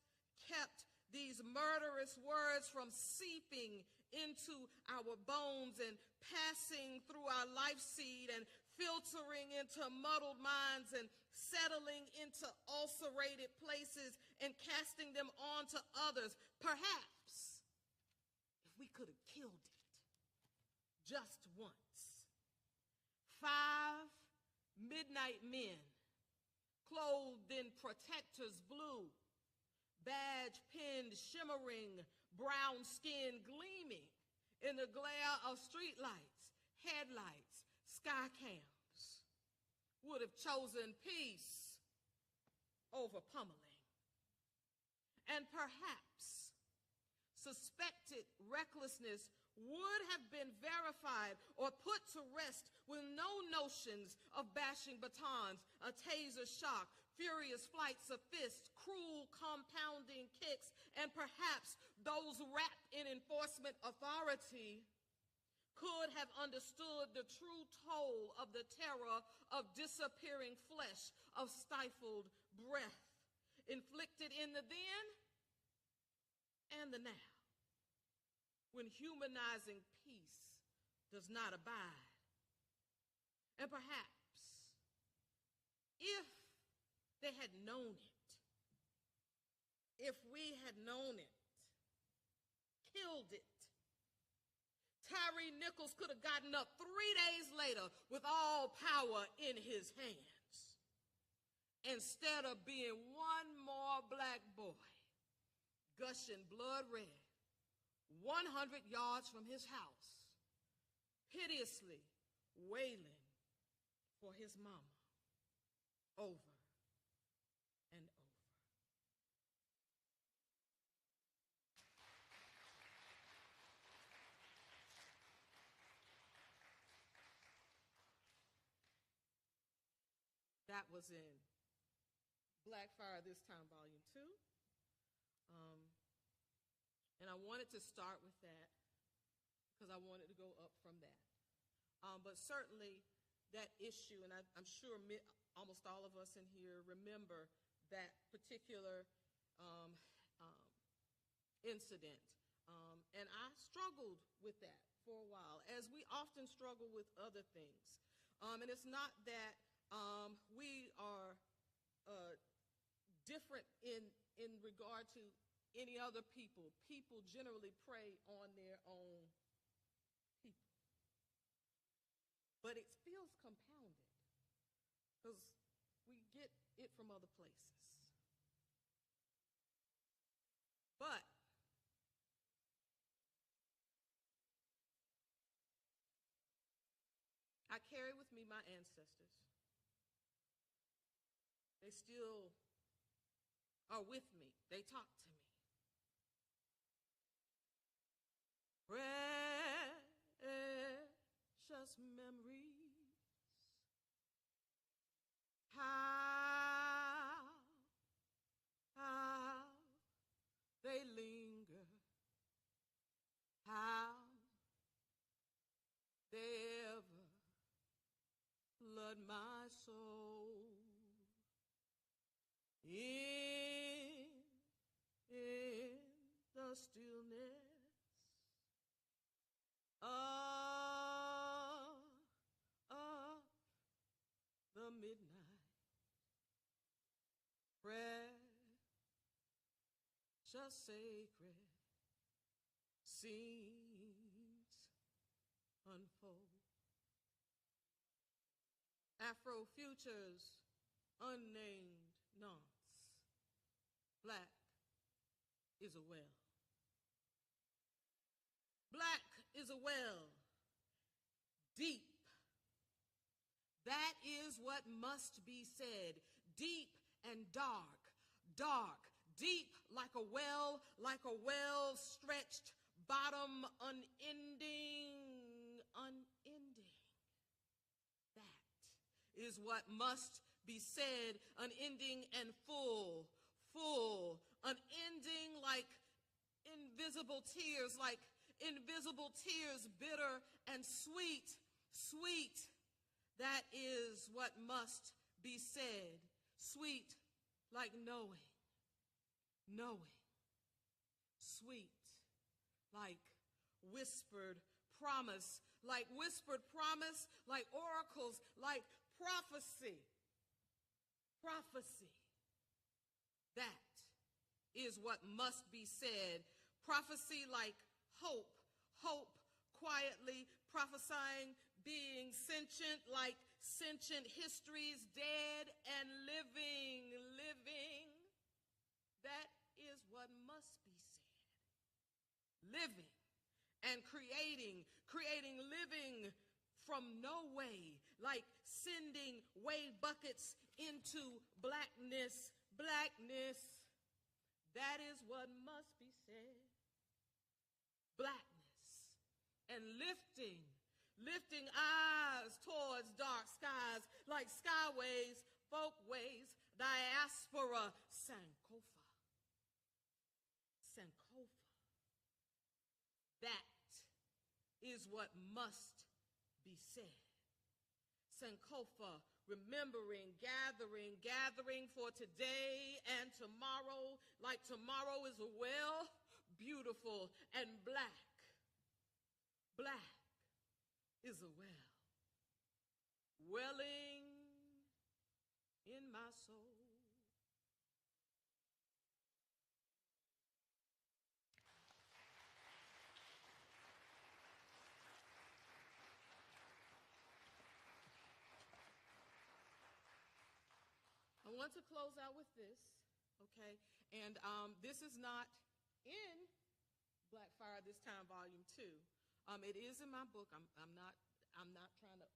kept these murderous words from seeping into our bones and passing through our life seed and filtering into muddled minds and settling into ulcerated places and casting them on to others, perhaps if we could have killed it just once. 5 midnight men clothed in protectors blue, badge pinned, shimmering, brown skin gleaming in the glare of streetlights, headlights, sky cams, would have chosen peace over pummeling. And perhaps suspected recklessness would have been verified or put to rest with no notions of bashing batons, a taser shock, furious flights of fists, cruel compounding kicks, and perhaps those wrapped in enforcement authority could have understood the true toll of the terror of disappearing flesh, of stifled breath, inflicted in the then and the now, when humanizing peace does not abide. And perhaps, if they had known it, if we had known it, killed it. Tyree Nichols could have gotten up 3 days later with all power in his hands. Instead of being one more black boy, gushing blood red, 100 yards from his house, piteously wailing for his mama over and over. That was in Black Fire This Time, Volume 2. And I wanted to start with that because I wanted to go up from that. But certainly that issue, and I'm sure almost all of us in here remember that particular incident. And I struggled with that for a while, as we often struggle with other things. And it's not that we are different in regard to any other people. People generally prey on their own people. But it feels compounded because we get it from other places. But I carry with me my ancestors. They still are with me. They talk to me. Precious memories, how they linger, how they ever flood my soul. In the stillness of the midnight, precious sacred scenes unfold. Afro-Future's unnamed nonce, black is a well. Black is a well, deep. That is what must be said. Deep and dark, dark, deep like a well stretched, bottom unending. That is what must be said, unending and full, unending like invisible tears, bitter and sweet. That is what must be said. Sweet like knowing. Sweet like whispered promise, like oracles, like prophecy. That is what must be said. Prophecy like hope quietly prophesying, being sentient like sentient histories, dead and living. That is what must be said. Living and creating living from no way, like sending wave buckets into blackness. That is what must be said. Blackness and lifting eyes towards dark skies, like skyways, folkways, diaspora, Sankofa. That is what must be said. Sankofa, remembering, gathering for today and tomorrow, like tomorrow is a well, beautiful and black. Black is a well, welling in my soul. want to close out with this, okay? And this is not in Black Fire This Time, Volume 2. It is in my book. I'm not trying to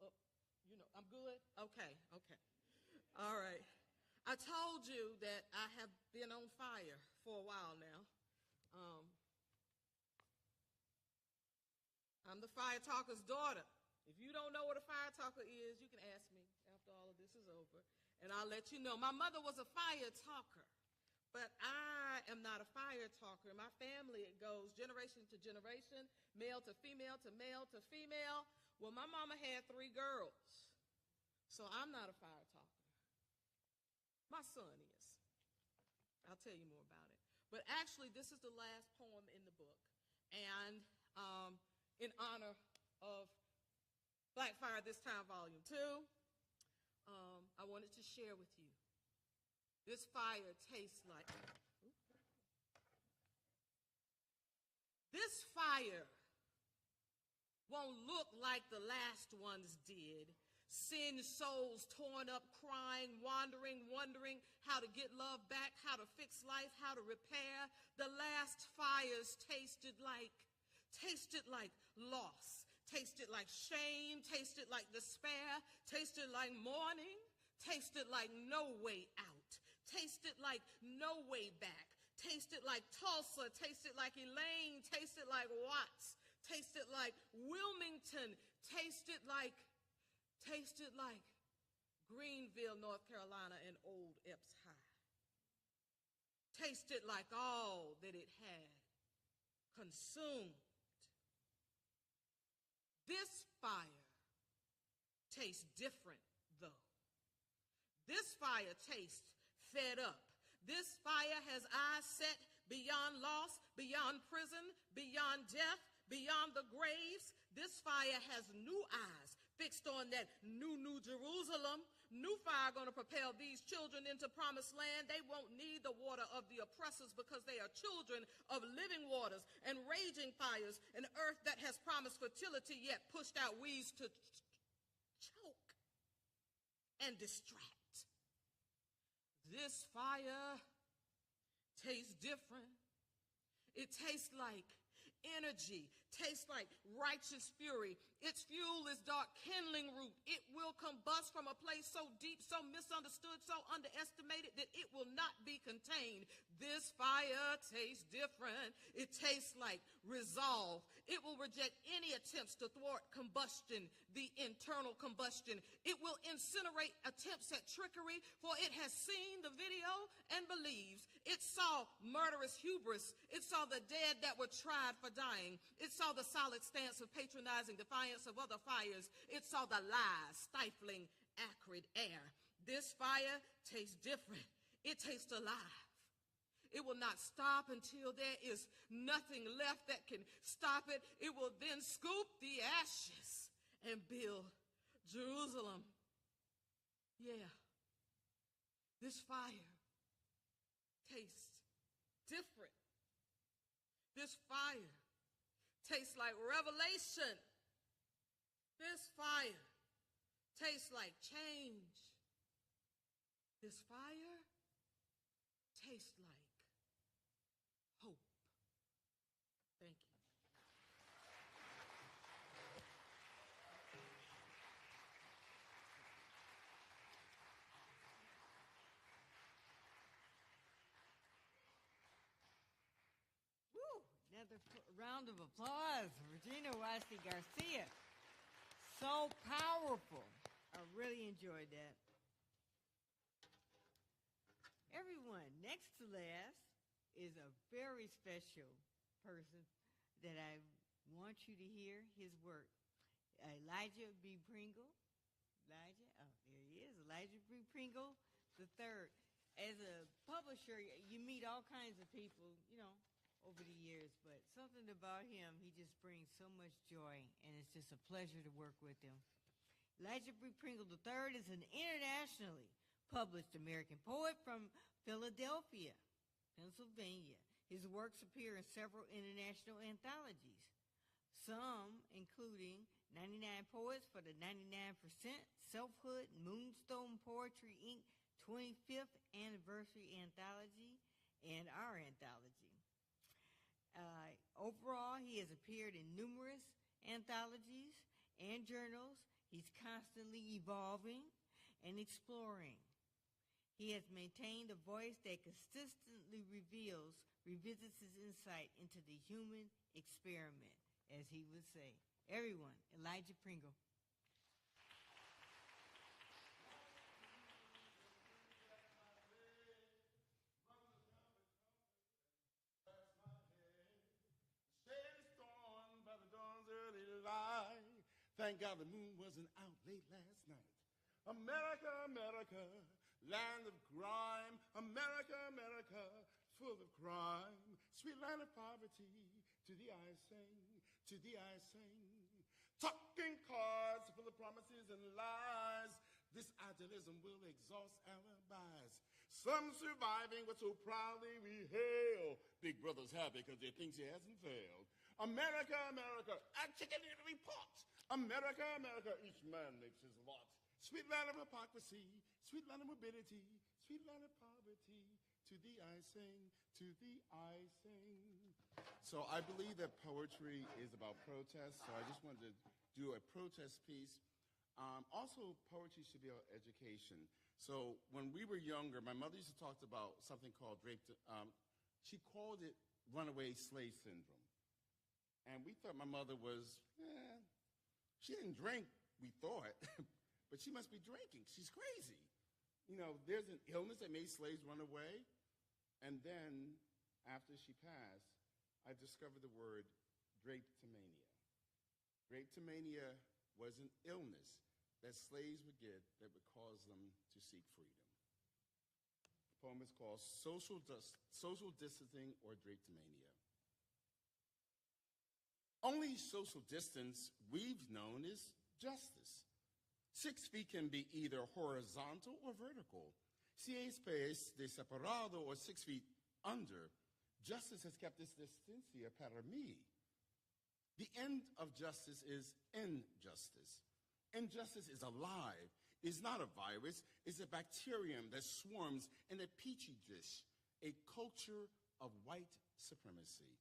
I'm good? Okay. All right. I told you that I have been on fire for a while now. I'm the fire talker's daughter. If you don't know what a fire talker is, you can ask me after all of this is over, and I'll let you know. My mother was a fire talker, but I am not a fire talker. In my family, it goes generation to generation, male to female to male to female. Well, my mama had 3 girls, so I'm not a fire talker. My son is. I'll tell you more about it. But actually, this is the last poem in the book, and in honor of Black Fire This Time, Volume 2, I wanted to share with you. This fire tastes like... This fire won't look like the last ones did. Sin souls torn up, crying, wandering, wondering how to get love back, how to fix life, how to repair. The last fires tasted like loss, tasted like shame, tasted like despair, tasted like mourning, tasted like no way out, tasted like no way back, tasted like Tulsa, tasted like Elaine, tasted like Watts, tasted like Wilmington, tasted like Greenville, North Carolina, and Old Epps High. Tasted like all that it had consumed. This fire tastes different, though. This fire tastes fed up. This fire has eyes set beyond loss, beyond prison, beyond death, beyond the graves. This fire has new eyes fixed on that new Jerusalem. New fire going to propel these children into promised land. They won't need the water of the oppressors because they are children of living waters and raging fires, an earth that has promised fertility yet pushed out weeds to choke and distract. This fire tastes different. It tastes like energy, tastes like righteous fury. Its fuel is dark kindling root. It will combust from a place so deep, so misunderstood, so underestimated that it will not be contained. This fire tastes different. It tastes like resolve. It will reject any attempts to thwart combustion, the internal combustion. It will incinerate attempts at trickery, for it has seen the video and believes. It saw murderous hubris. It saw the dead that were tried for dying. It saw the solid stance of patronizing defiance of other fires. It saw the lies, stifling, acrid air. This fire tastes different. It tastes alive. It will not stop until there is nothing left that can stop it. It will then scoop the ashes and build Jerusalem. Yeah, this fire tastes different. This fire tastes like revelation. This fire tastes like change. This fire tastes like hope. Thank you. Woo! Another round of applause for Regina Wesley Garcia. So powerful. I really enjoyed that. Everyone, next to last is a very special person that I want you to hear his work. Elijah B. Pringle. Elijah? Oh, there he is. Elijah B. Pringle III. As a publisher, you meet all kinds of people, over the years, but something about him, he just brings so much joy, and it's just a pleasure to work with him. Elijah B. Pringle III is an internationally published American poet from Philadelphia, Pennsylvania. His works appear in several international anthologies, some including 99 Poets for the 99%, Selfhood, Moonstone Poetry, Inc., 25th anniversary anthology and our anthology. Overall, he has appeared in numerous anthologies and journals. He's constantly evolving and exploring. He has maintained a voice that consistently revisits his insight into the human experiment, as he would say. Everyone, Elijah Pringle. Thank God the moon wasn't out late last night. America, America, land of grime. America, America, full of crime. Sweet land of poverty, to thee I sing, to thee I sing. Talking cards full of promises and lies. This idealism will exhaust alibis. Some surviving, but so proudly we hail. Big brother's happy because he thinks he hasn't failed. America, America, a chicken in every pot. America, America, each man makes his lot. Sweet land of hypocrisy, sweet land of morbidity, sweet land of poverty. To thee I sing, to thee I sing. So I believe that poetry is about protest, so I just wanted to do a protest piece. Also, poetry should be about education. So when we were younger, my mother used to talk about something called she called it runaway slave syndrome. And we thought my mother was, she didn't drink, we thought, but she must be drinking. She's crazy. You know, there's an illness that made slaves run away. And then, after she passed, I discovered the word drapetomania. Drapetomania was an illness that slaves would get that would cause them to seek freedom. The poem is called Social Distancing or Drapetomania. Only social distance we've known is justice. 6 feet can be either horizontal or vertical. Si es de separado or 6 feet under, justice has kept this distancia para mí. The end of justice is injustice. Injustice is alive. It's not a virus. It's a bacterium that swarms in a petri dish, a culture of white supremacy.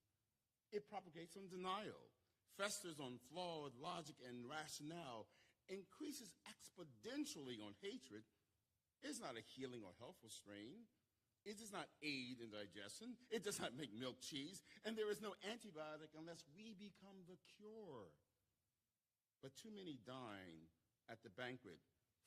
It propagates on denial, festers on flawed logic and rationale, increases exponentially on hatred. It is not a healing or helpful strain. It does not aid in digestion. It does not make milk cheese. And there is no antibiotic unless we become the cure. But too many dine at the banquet,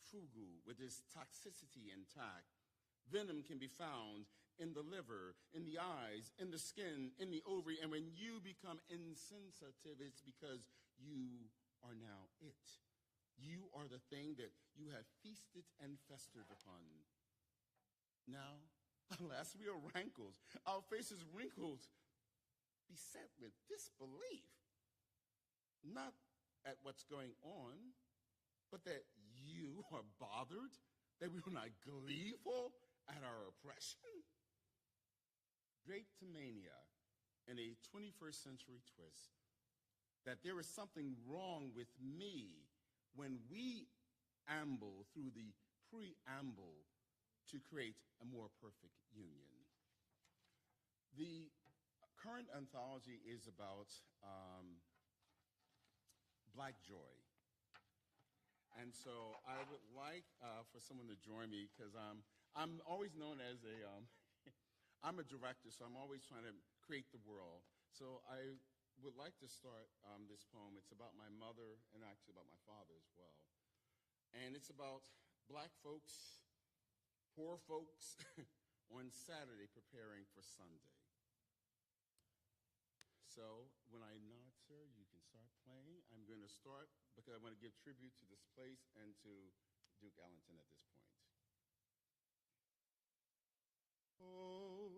fugu, with its toxicity intact. Venom can be found in the liver, in the eyes, in the skin, in the ovary. And when you become insensitive, it's because you are now it. You are the thing that you have feasted and festered upon. Now, alas, we are rankles, our faces wrinkled, beset with disbelief. Not at what's going on, but that you are bothered, that we are not gleeful at our oppression. Drapetomania in a 21st century twist, that there is something wrong with me when we amble through the preamble to create a more perfect union. The current anthology is about Black joy. And so I would like for someone to join me because I'm always known as I'm a director, so I'm always trying to create the world. So I would like to start this poem. It's about my mother and actually about my father as well. And it's about Black folks, poor folks, on Saturday preparing for Sunday. So when I nod, sir, you can start playing. I'm going to start because I want to give tribute to this place and to Duke Ellington at this point. Oh,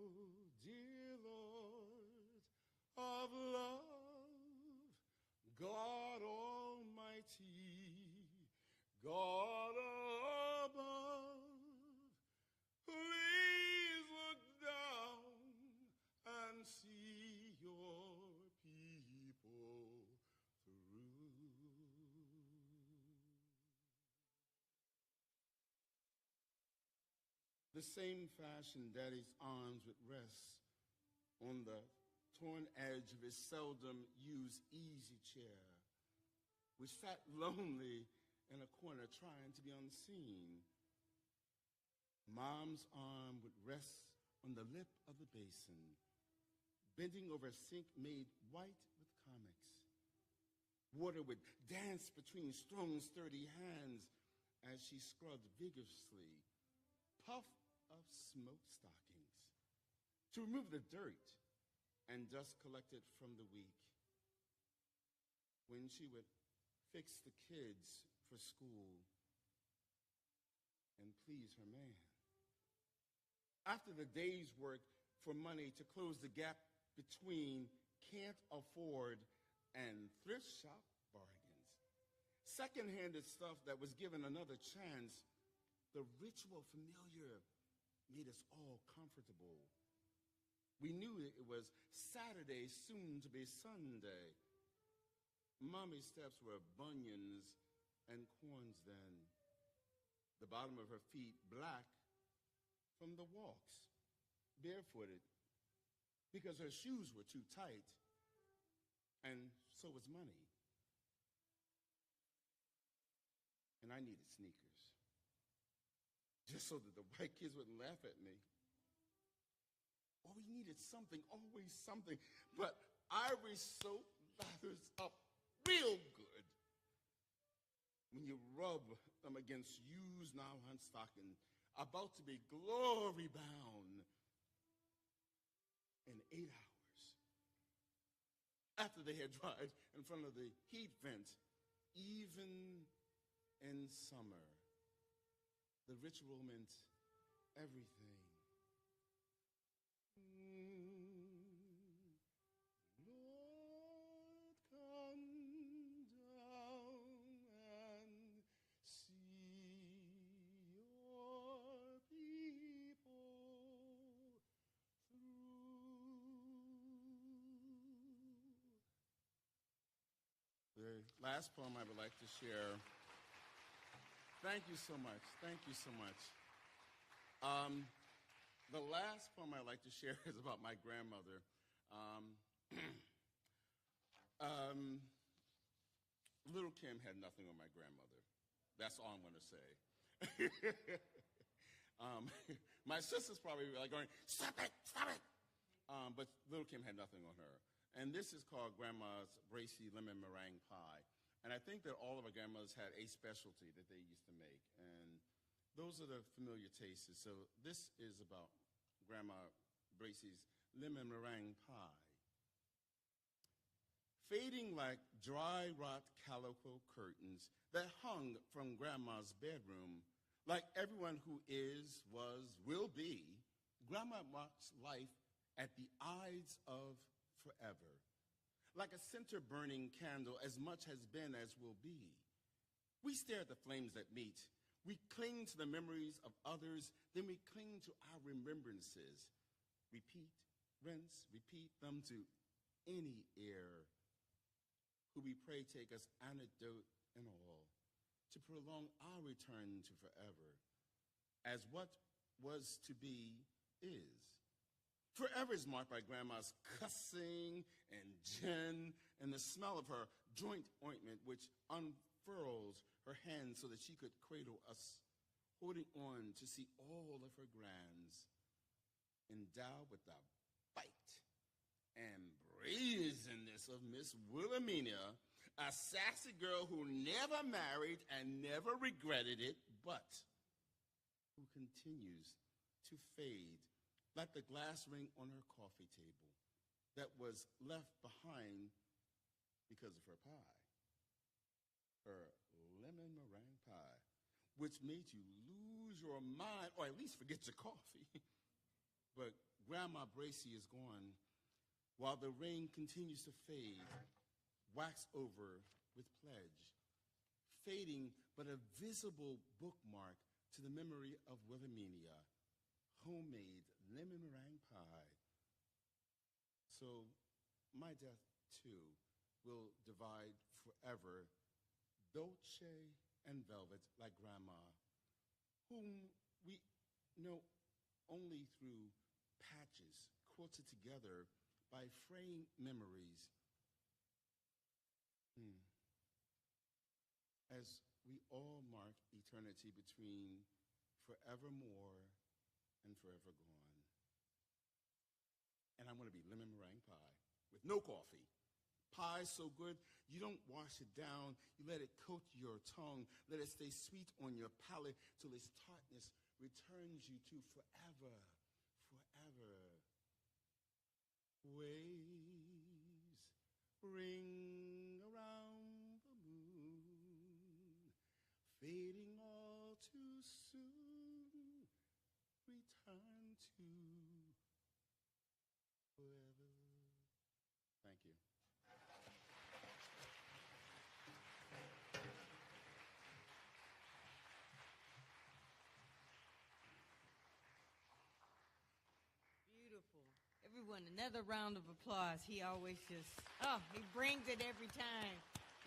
dear Lord of love, God Almighty, God above, please look down and see your people through. The same fashion Daddy's arms would rest on the torn edge of his seldom used easy chair, which sat lonely in a corner trying to be unseen. Mom's arm would rest on the lip of the basin, bending over a sink made white with comics. Water would dance between strong, sturdy hands as she scrubbed vigorously, puff of smoke stockings, to remove the dirt and dust collected from the week. When she would fix the kids for school and please her man. After the day's work for money to close the gap between can't afford and thrift shop bargains, second-handed stuff that was given another chance, the ritual familiar made us all comfortable. We knew it was Saturday, soon to be Sunday. Mommy's steps were bunions and corns then, the bottom of her feet black from the walks, barefooted, because her shoes were too tight, and so was money. And I needed sneakers, just so that the white kids wouldn't laugh at me. Or we needed something, always something. But Irish soap lathers up real good when you rub them against used now-hunt stocking, about to be glory bound in 8 hours. After they had dried in front of the heat vent, even in summer, the ritual meant everything. Lord, come down and see your people through. The last poem I would like to share. Thank you so much. Thank you so much. The last poem I'd like to share is about my grandmother. Little Kim had nothing on my grandmother. That's all I'm going to say. My sister's probably like going, stop it, stop it. But Little Kim had nothing on her. And this is called Grandma's Bracy Lemon Meringue Pie. And I think that all of our grandmothers had a specialty that they used to make. And those are the familiar tastes. So this is about Grandma Bracy's lemon meringue pie. Fading like dry rot calico curtains that hung from Grandma's bedroom, like everyone who is, was, will be, Grandma marks life at the eyes of forever. Like a center-burning candle, as much has been as will be. We stare at the flames that meet. We cling to the memories of others, then we cling to our remembrances. Repeat, rinse, repeat them to any ear who we pray take us antidote and all, to prolong our return to forever, as what was to be is. Forever is marked by Grandma's cussing and gin and the smell of her joint ointment, which unfurls her hands so that she could cradle us, holding on to see all of her grands, endowed with the bite and brazenness of Miss Wilhelmina, a sassy girl who never married and never regretted it, but who continues to fade like the glass ring on her coffee table that was left behind because of her pie, her lemon meringue pie, which made you lose your mind, or at least forget your coffee. But Grandma Bracy is gone while the ring continues to fade, wax over with pledge, fading but a visible bookmark to the memory of Wilhelmina, homemade lemon meringue pie. So my death, too, will divide forever dolce and velvet like Grandma, whom we know only through patches quilted together by fraying memories. As we all mark eternity between forevermore and forever gone. And I'm going to be lemon meringue pie with no coffee. Pie so good, you don't wash it down. You let it coat your tongue. Let it stay sweet on your palate till its tartness returns you to forever, forever. Waves ring around the moon, fading all too soon, return to forever. Thank you. Beautiful. Everyone, another round of applause. He always just, he brings it every time.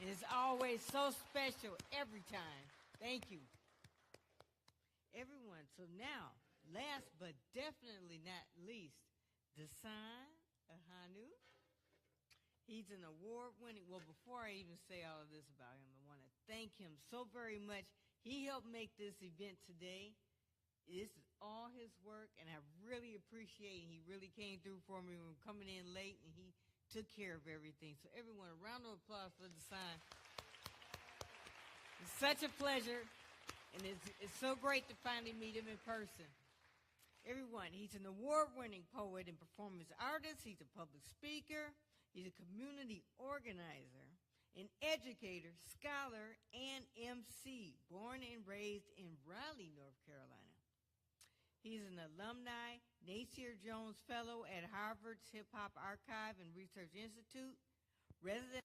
And it's always so special every time. Thank you. Everyone, so now, last but definitely not least, Dasan Ahanu. He's an award-winning, well, before I even say all of this about him, I want to thank him so very much. He helped make this event today. This is all his work, and I really appreciate it. He really came through for me when coming in late, and he took care of everything. So everyone, a round of applause for Dasan. It's such a pleasure, and it's so great to finally meet him in person. Everyone, he's an award-winning poet and performance artist. He's a public speaker. He's a community organizer, an educator, scholar, and MC, born and raised in Raleigh, North Carolina. He's an alumni Nasir Jones Fellow at Harvard's Hip Hop Archive and Research Institute, resident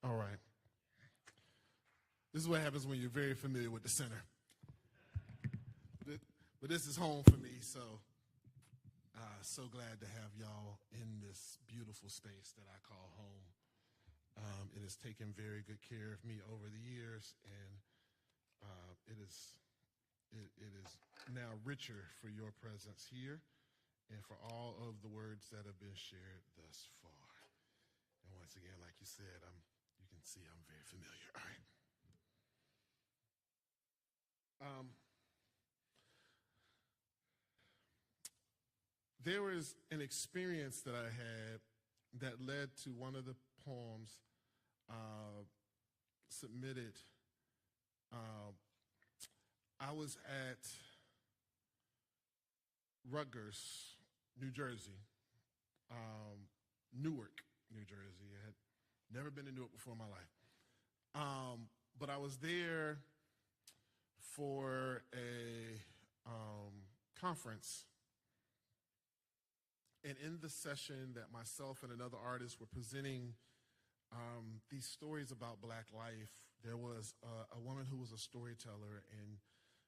All right. This is what happens when you're very familiar with the center. But this is home for me, so glad to have y'all in this beautiful space that I call home. It has taken very good care of me over the years, and it is now richer for your presence here and for all of the words that have been shared thus far. And once again, like you said, you can see I'm very familiar. All right. There was an experience that I had that led to one of the poems submitted. I was at Rutgers, New Jersey, Newark, New Jersey. I had never been to Newark before in my life. But I was there for a conference. And in the session that myself and another artist were presenting these stories about Black life, there was a woman who was a storyteller, and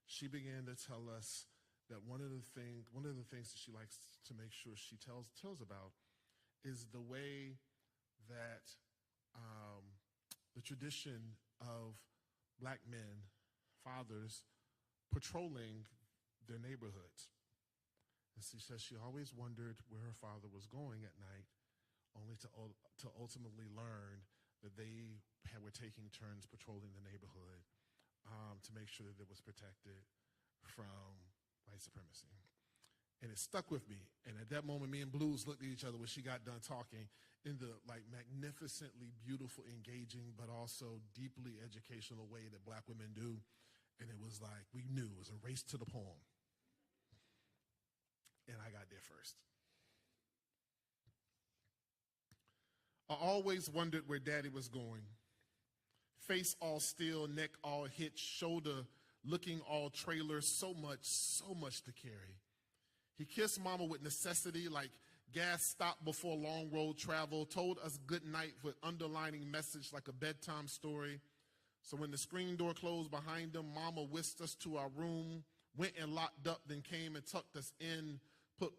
she began to tell us that one of the things that she likes to make sure she tells about is the way that the tradition of Black men, fathers, patrolling their neighborhoods. And She says she always wondered where her father was going at night, only to ultimately learn that they were taking turns patrolling the neighborhood to make sure that it was protected from white supremacy. And it stuck with me. And at that moment, me and Blues looked at each other when she got done talking in the magnificently beautiful, engaging, but also deeply educational way that black women do. And it was like, we knew it was a race to the poem. And I got there first. I always wondered where Daddy was going. Face all still, neck all hitched, shoulder looking all trailer, so much to carry. He kissed Mama with necessity, like gas stopped before long road travel, told us good night with underlining message like a bedtime story. So when the screen door closed behind him, Mama whisked us to our room, went and locked up, then came and tucked us in, put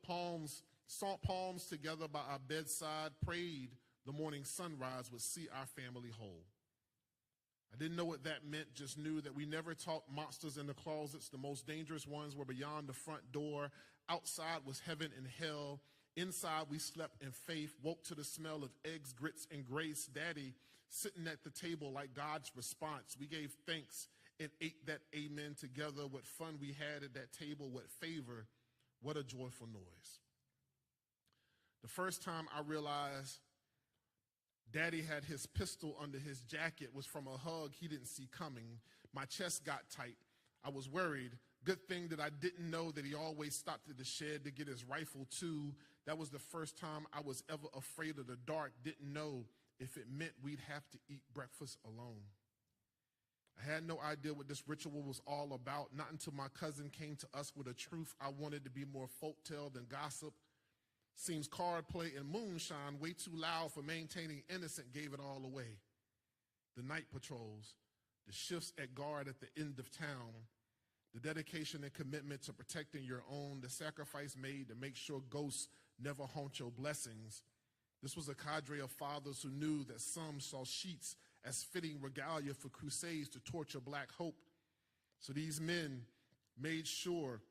salt palms together by our bedside, prayed the morning sunrise would see our family whole. I didn't know what that meant, just knew that we never talked monsters in the closets. The most dangerous ones were beyond the front door. Outside was heaven and hell. Inside we slept in faith, woke to the smell of eggs, grits, and grace. Daddy sitting at the table like God's response. We gave thanks and ate that amen together. What fun we had at that table, what favor, what a joyful noise. The first time I realized Daddy had his pistol under his jacket was from a hug he didn't see coming. My chest got tight. I was worried. Good thing that I didn't know that he always stopped at the shed to get his rifle too. That was the first time I was ever afraid of the dark. Didn't know if it meant we'd have to eat breakfast alone. I had no idea what this ritual was all about, not until my cousin came to us with a truth I wanted to be more folktale than gossip. Seems card play and moonshine, way too loud for maintaining innocent, gave it all away. The night patrols, the shifts at guard at the end of town, the dedication and commitment to protecting your own, the sacrifice made to make sure ghosts never haunt your blessings. This was a cadre of fathers who knew that some saw sheets as fitting regalia for crusades to torture black hope. So these men made sure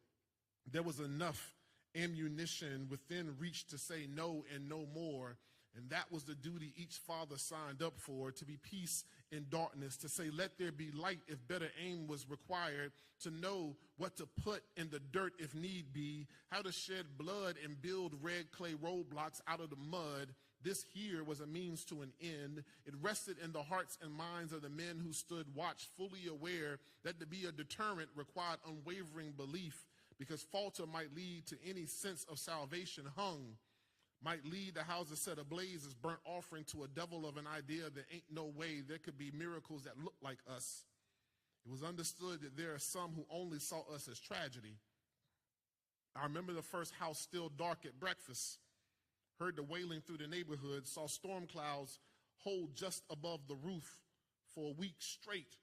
there was enough ammunition within reach to say no and no more. And that was the duty each father signed up for, to be peace in darkness, to say, let there be light if better aim was required, to know what to put in the dirt if need be, how to shed blood and build red clay roadblocks out of the mud. This here was a means to an end. It rested in the hearts and minds of the men who stood watch, fully aware that to be a deterrent required unwavering belief, because falter might lead to any sense of salvation hung, might lead the houses set ablaze as burnt offering to a devil of an idea that ain't no way there could be miracles that look like us. It was understood that there are some who only saw us as tragedy. I remember the first house still dark at breakfast, heard the wailing through the neighborhood, saw storm clouds hold just above the roof for a week straight,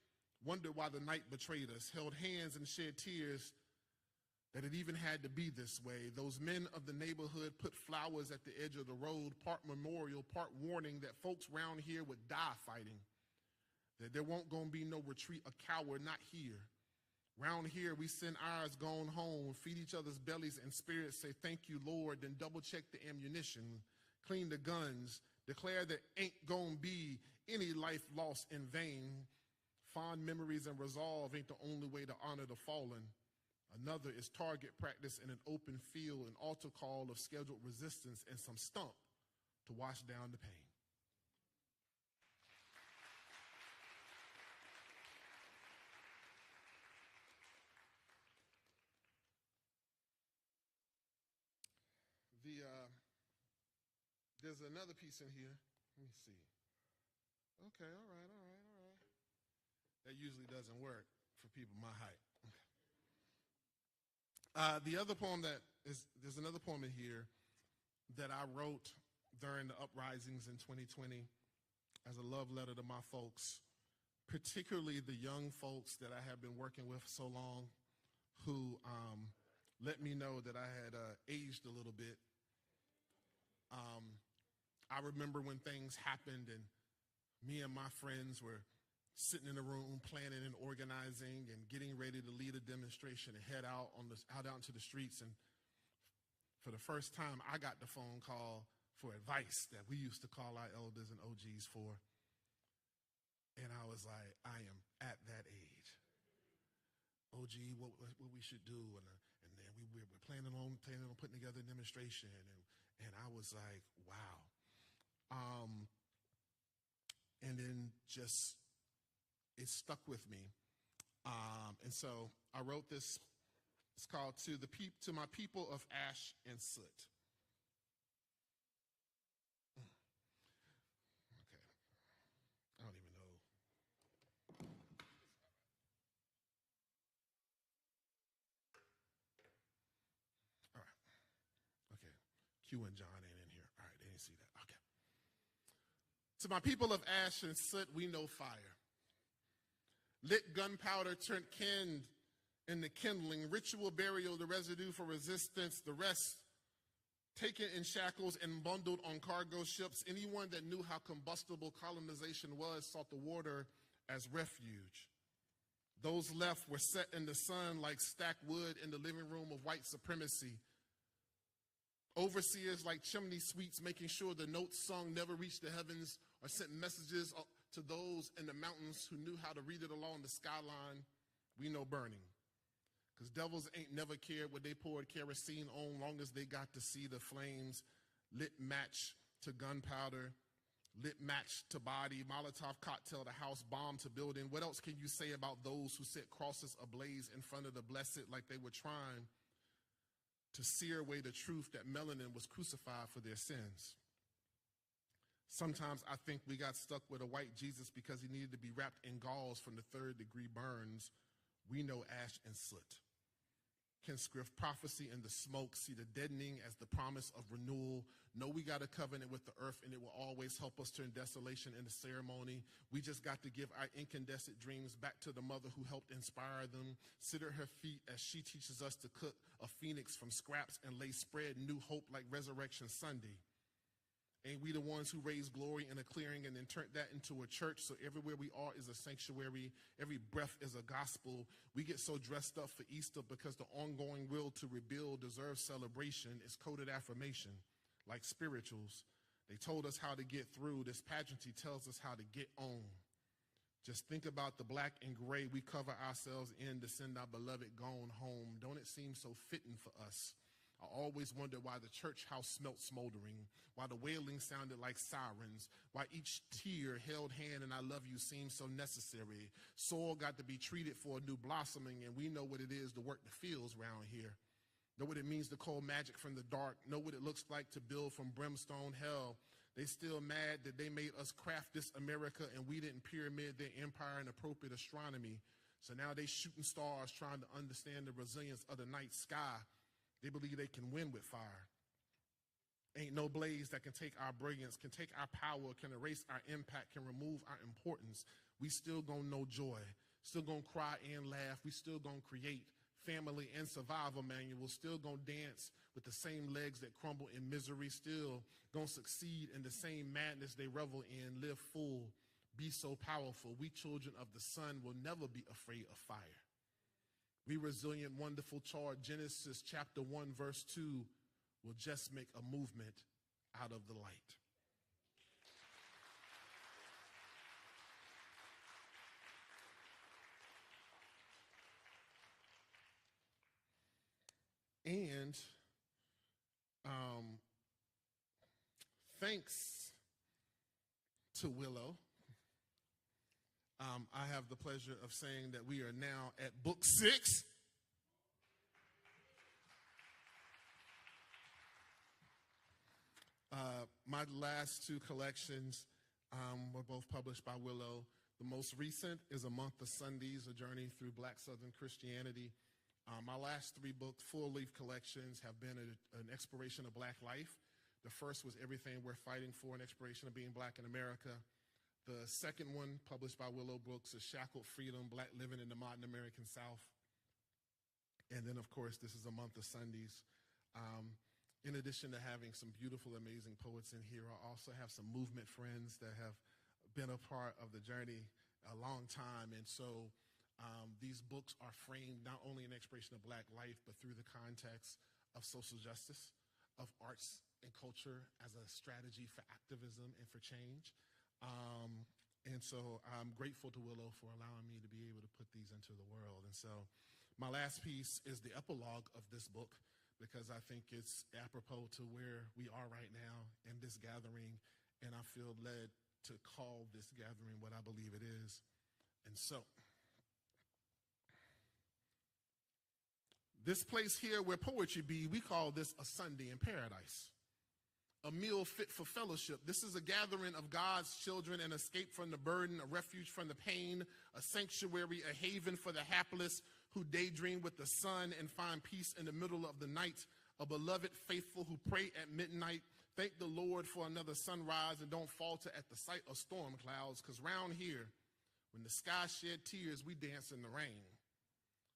wondered why the night betrayed us, held hands and shed tears that it even had to be this way. Those men of the neighborhood put flowers at the edge of the road, part memorial, part warning that folks around here would die fighting, that there won't gonna be no retreat, a coward, not here. Round here, we send ours gone home, feed each other's bellies and spirits, say thank you, Lord, then double check the ammunition, clean the guns, declare that ain't gonna be any life lost in vain. Fond memories and resolve ain't the only way to honor the fallen. Another is target practice in an open field, an altar call of scheduled resistance, and some stump to wash down the pain. There's another piece in here. Let me see. Okay, all right. That usually doesn't work for people my height. The other poem there's another poem in here that I wrote during the uprisings in 2020 as a love letter to my folks, particularly the young folks that I have been working with so long, who let me know that I had aged a little bit. I remember when things happened and me and my friends were sitting in a room planning and organizing and getting ready to lead a demonstration and head out into the streets. And for the first time, I got the phone call for advice that we used to call our elders and OGs for. And I was like, I am at that age. OG, what we should do, and then we're planning on putting together a demonstration, and I was like, wow. And then just it stuck with me, and so I wrote this. It's called "To My People of Ash and Soot." Okay, I don't even know. All right. Okay. Q and John ain't in here. All right, they didn't see that. Okay. To my people of ash and soot, we know fire. Lit gunpowder turned kind in the kindling, ritual burial, the residue for resistance, the rest taken in shackles and bundled on cargo ships. Anyone that knew how combustible colonization was sought the water as refuge. Those left were set in the sun like stacked wood in the living room of white supremacy. Overseers like chimney sweeps, making sure the notes sung never reached the heavens or sent messages to those in the mountains who knew how to read it along the skyline. We know burning. Because devils ain't never cared what they poured kerosene on, long as they got to see the flames. Lit match to gunpowder, lit match to body, Molotov cocktail to house, bomb to building. What else can you say about those who set crosses ablaze in front of the blessed like they were trying to sear away the truth that melanin was crucified for their sins? Sometimes I think we got stuck with a white Jesus because he needed to be wrapped in gauze from the third-degree burns. We know ash and soot can script prophecy in the smoke, see the deadening as the promise of renewal. Know we got a covenant with the earth, and it will always help us turn desolation into ceremony. We just got to give our incandescent dreams back to the mother who helped inspire them. Sit at her feet as she teaches us to cook a phoenix from scraps and lay spread new hope like Resurrection Sunday. Ain't we the ones who raised glory in a clearing and then turned that into a church? So everywhere we are is a sanctuary. Every breath is a gospel. We get so dressed up for Easter because the ongoing will to rebuild deserves celebration. It's coded affirmation, like spirituals. They told us how to get through. This pageantry tells us how to get on. Just think about the black and gray we cover ourselves in to send our beloved gone home. Don't it seem so fitting for us? I always wondered why the church house smelt smoldering, why the wailing sounded like sirens, why each tear held hand and I love you seemed so necessary. Soil got to be treated for a new blossoming, and we know what it is to work the fields around here. Know what it means to call magic from the dark. Know what it looks like to build from brimstone hell. They still mad that they made us craft this America and we didn't pyramid their empire in appropriate astronomy. So now they shooting stars trying to understand the resilience of the night sky. They believe they can win with fire. Ain't no blaze that can take our brilliance, can take our power, can erase our impact, can remove our importance. We still gonna know joy, still gonna cry and laugh. We still gonna create family and survival manuals, still gonna dance with the same legs that crumble in misery, still gonna succeed in the same madness they revel in, live full, be so powerful. We children of the sun will never be afraid of fire. We resilient, wonderful, charred. Genesis chapter 1, verse 2 will just make a movement out of the light. And thanks to Willow, I have the pleasure of saying that we are now at book 6. My last 2 collections were both published by Willow. The most recent is A Month of Sundays, A Journey Through Black Southern Christianity. My last 3 book full-length collections have been an exploration of black life. The first was Everything We're Fighting For, an exploration of being black in America. The second one, published by Willow Books, is Shackled Freedom, Black Living in the Modern American South. And then, of course, this is A Month of Sundays. In addition to having some beautiful, amazing poets in here, I also have some movement friends that have been a part of the journey a long time. And so these books are framed not only in exploration of black life, but through the context of social justice. of arts and culture as a strategy for activism and for change. And so I'm grateful to Willow for allowing me to be able to put these into the world. And so my last piece is the epilogue of this book, because I think it's apropos to where we are right now in this gathering, and I feel led to call this gathering what I believe it is. And so, this place here where poetry be, we call this a Sunday in paradise. A meal fit for fellowship. This is a gathering of God's children, an escape from the burden, a refuge from the pain, a sanctuary, a haven for the hapless who daydream with the sun and find peace in the middle of the night, a beloved faithful who pray at midnight. Thank the Lord for another sunrise and don't falter at the sight of storm clouds, because round here, when the sky shed tears, we dance in the rain.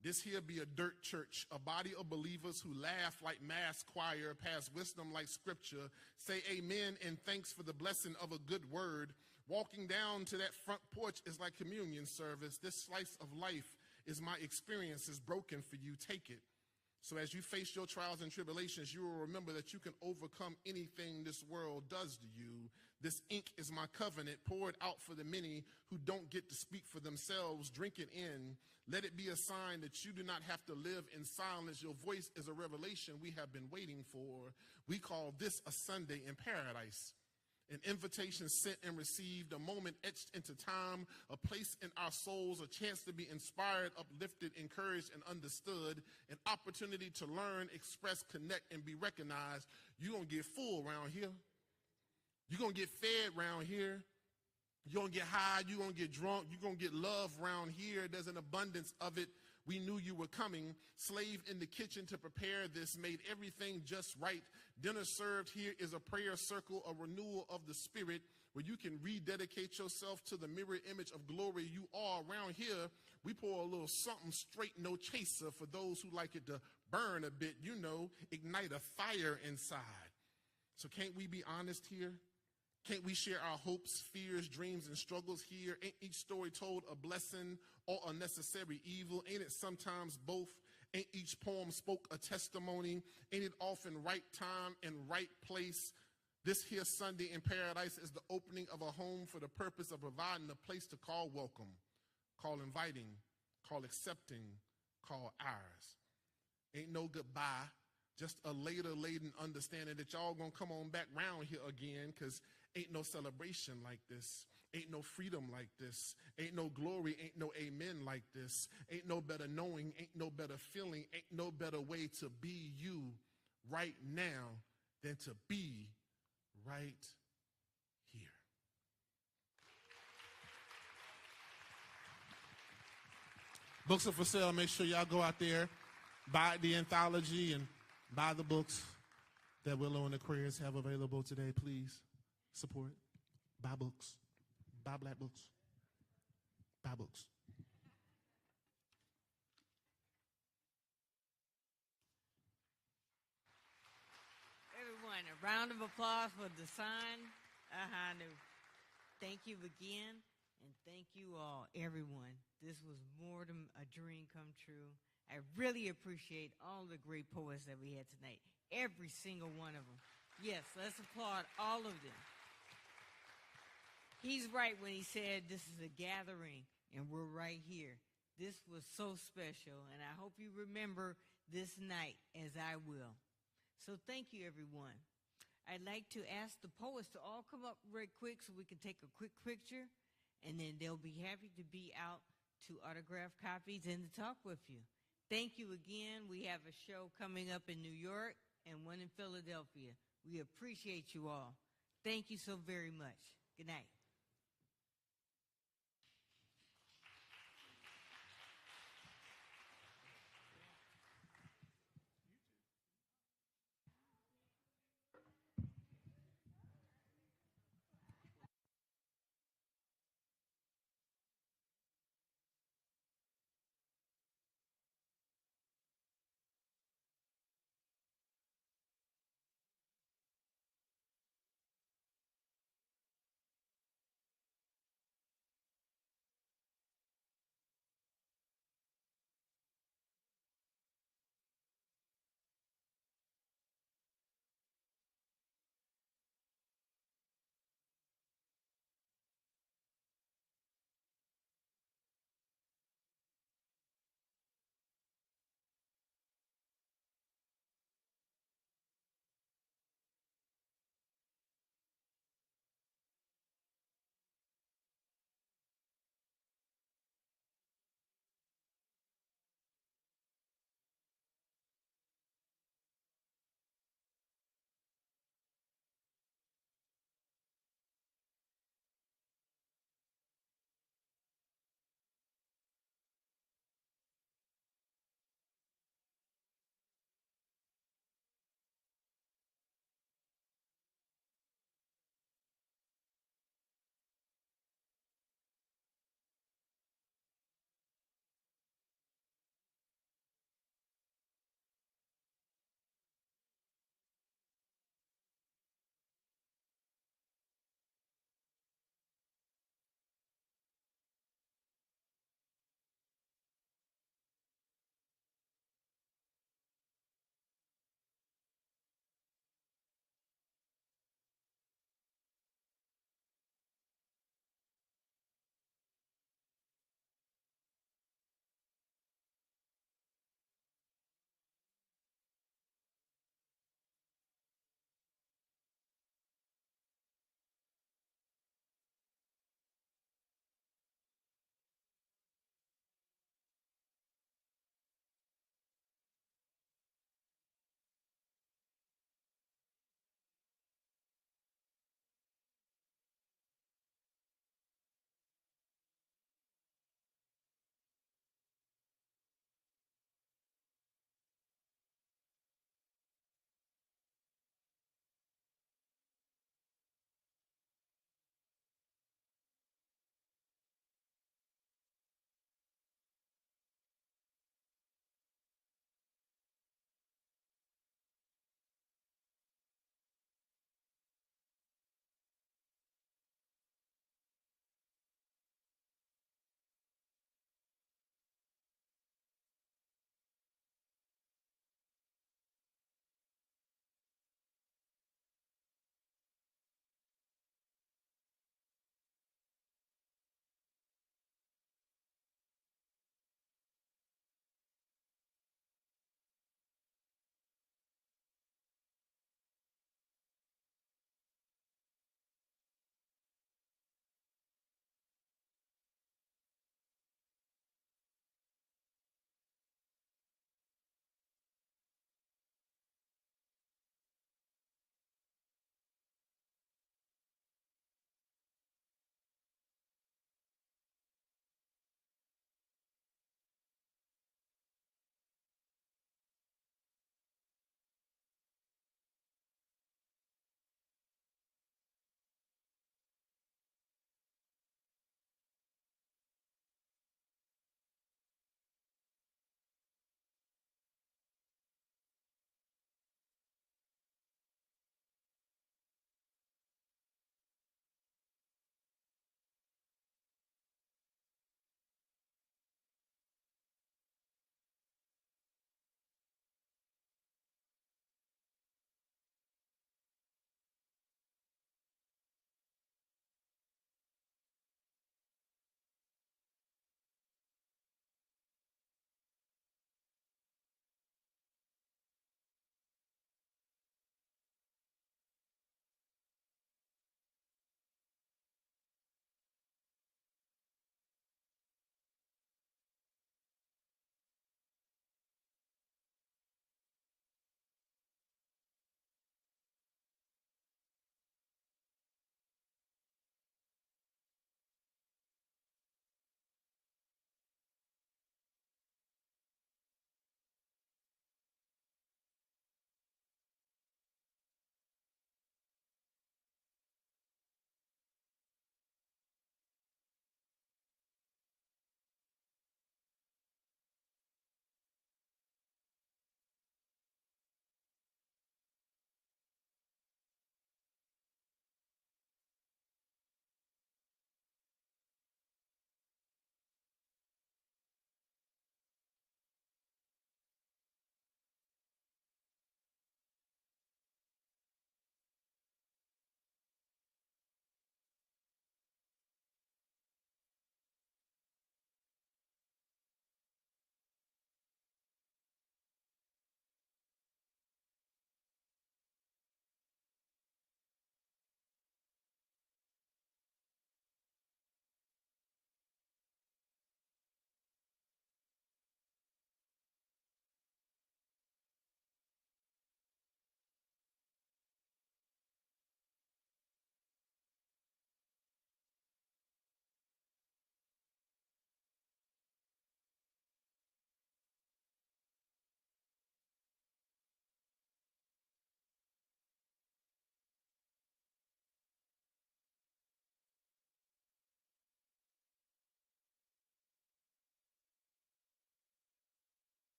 This here be a dirt church, a body of believers who laugh like mass choir, pass wisdom like scripture, say amen and thanks for the blessing of a good word. Walking down to that front porch is like communion service. This slice of life is my experience, is broken for you, take it. So as you face your trials and tribulations, you will remember that you can overcome anything this world does to you. This ink is my covenant, poured out for the many who don't get to speak for themselves. Drink it in. Let it be a sign that you do not have to live in silence. Your voice is a revelation we have been waiting for. We call this a Sunday in paradise. An invitation sent and received, a moment etched into time, a place in our souls, a chance to be inspired, uplifted, encouraged, and understood, an opportunity to learn, express, connect, and be recognized. You're going to get full around here. You're going to get fed around here. You're going to get high. You're going to get drunk. You're going to get love around here. There's an abundance of it. We knew you were coming. Slave in the kitchen to prepare this, made everything just right. Dinner served here is a prayer circle, a renewal of the spirit, where you can rededicate yourself to the mirror image of glory you are. Around here, we pour a little something straight, no chaser, for those who like it to burn a bit, you know, ignite a fire inside. So can't we be honest here? Can't we share our hopes, fears, dreams, and struggles here? Ain't each story told a blessing or a necessary evil? Ain't it sometimes both? Ain't each poem spoke a testimony? Ain't it often right time and right place? This here Sunday in paradise is the opening of a home for the purpose of providing a place to call welcome, call inviting, call accepting, call ours. Ain't no goodbye, just a later-laden understanding that y'all gonna come on back round here again, because ain't no celebration like this. Ain't no freedom like this. Ain't no glory, ain't no amen like this. Ain't no better knowing, ain't no better feeling, ain't no better way to be you right now than to be right here. Books are for sale. Make sure y'all go out there, buy the anthology, and buy the books that Willow and the Queers have available today. Please support. Buy books. Buy black books. Buy books. Everyone, a round of applause for Design Ahanu. Thank you again, and thank you all, everyone. This was more than a dream come true. I really appreciate all the great poets that we had tonight, every single one of them. Yes, let's applaud all of them. He's right when he said this is a gathering, and we're right here. This was so special, and I hope you remember this night as I will. So thank you, everyone. I'd like to ask the poets to all come up right quick so we can take a quick picture, and then they'll be happy to be out to autograph copies and to talk with you. Thank you again. We have a show coming up in New York and one in Philadelphia. We appreciate you all. Thank you so very much. Good night.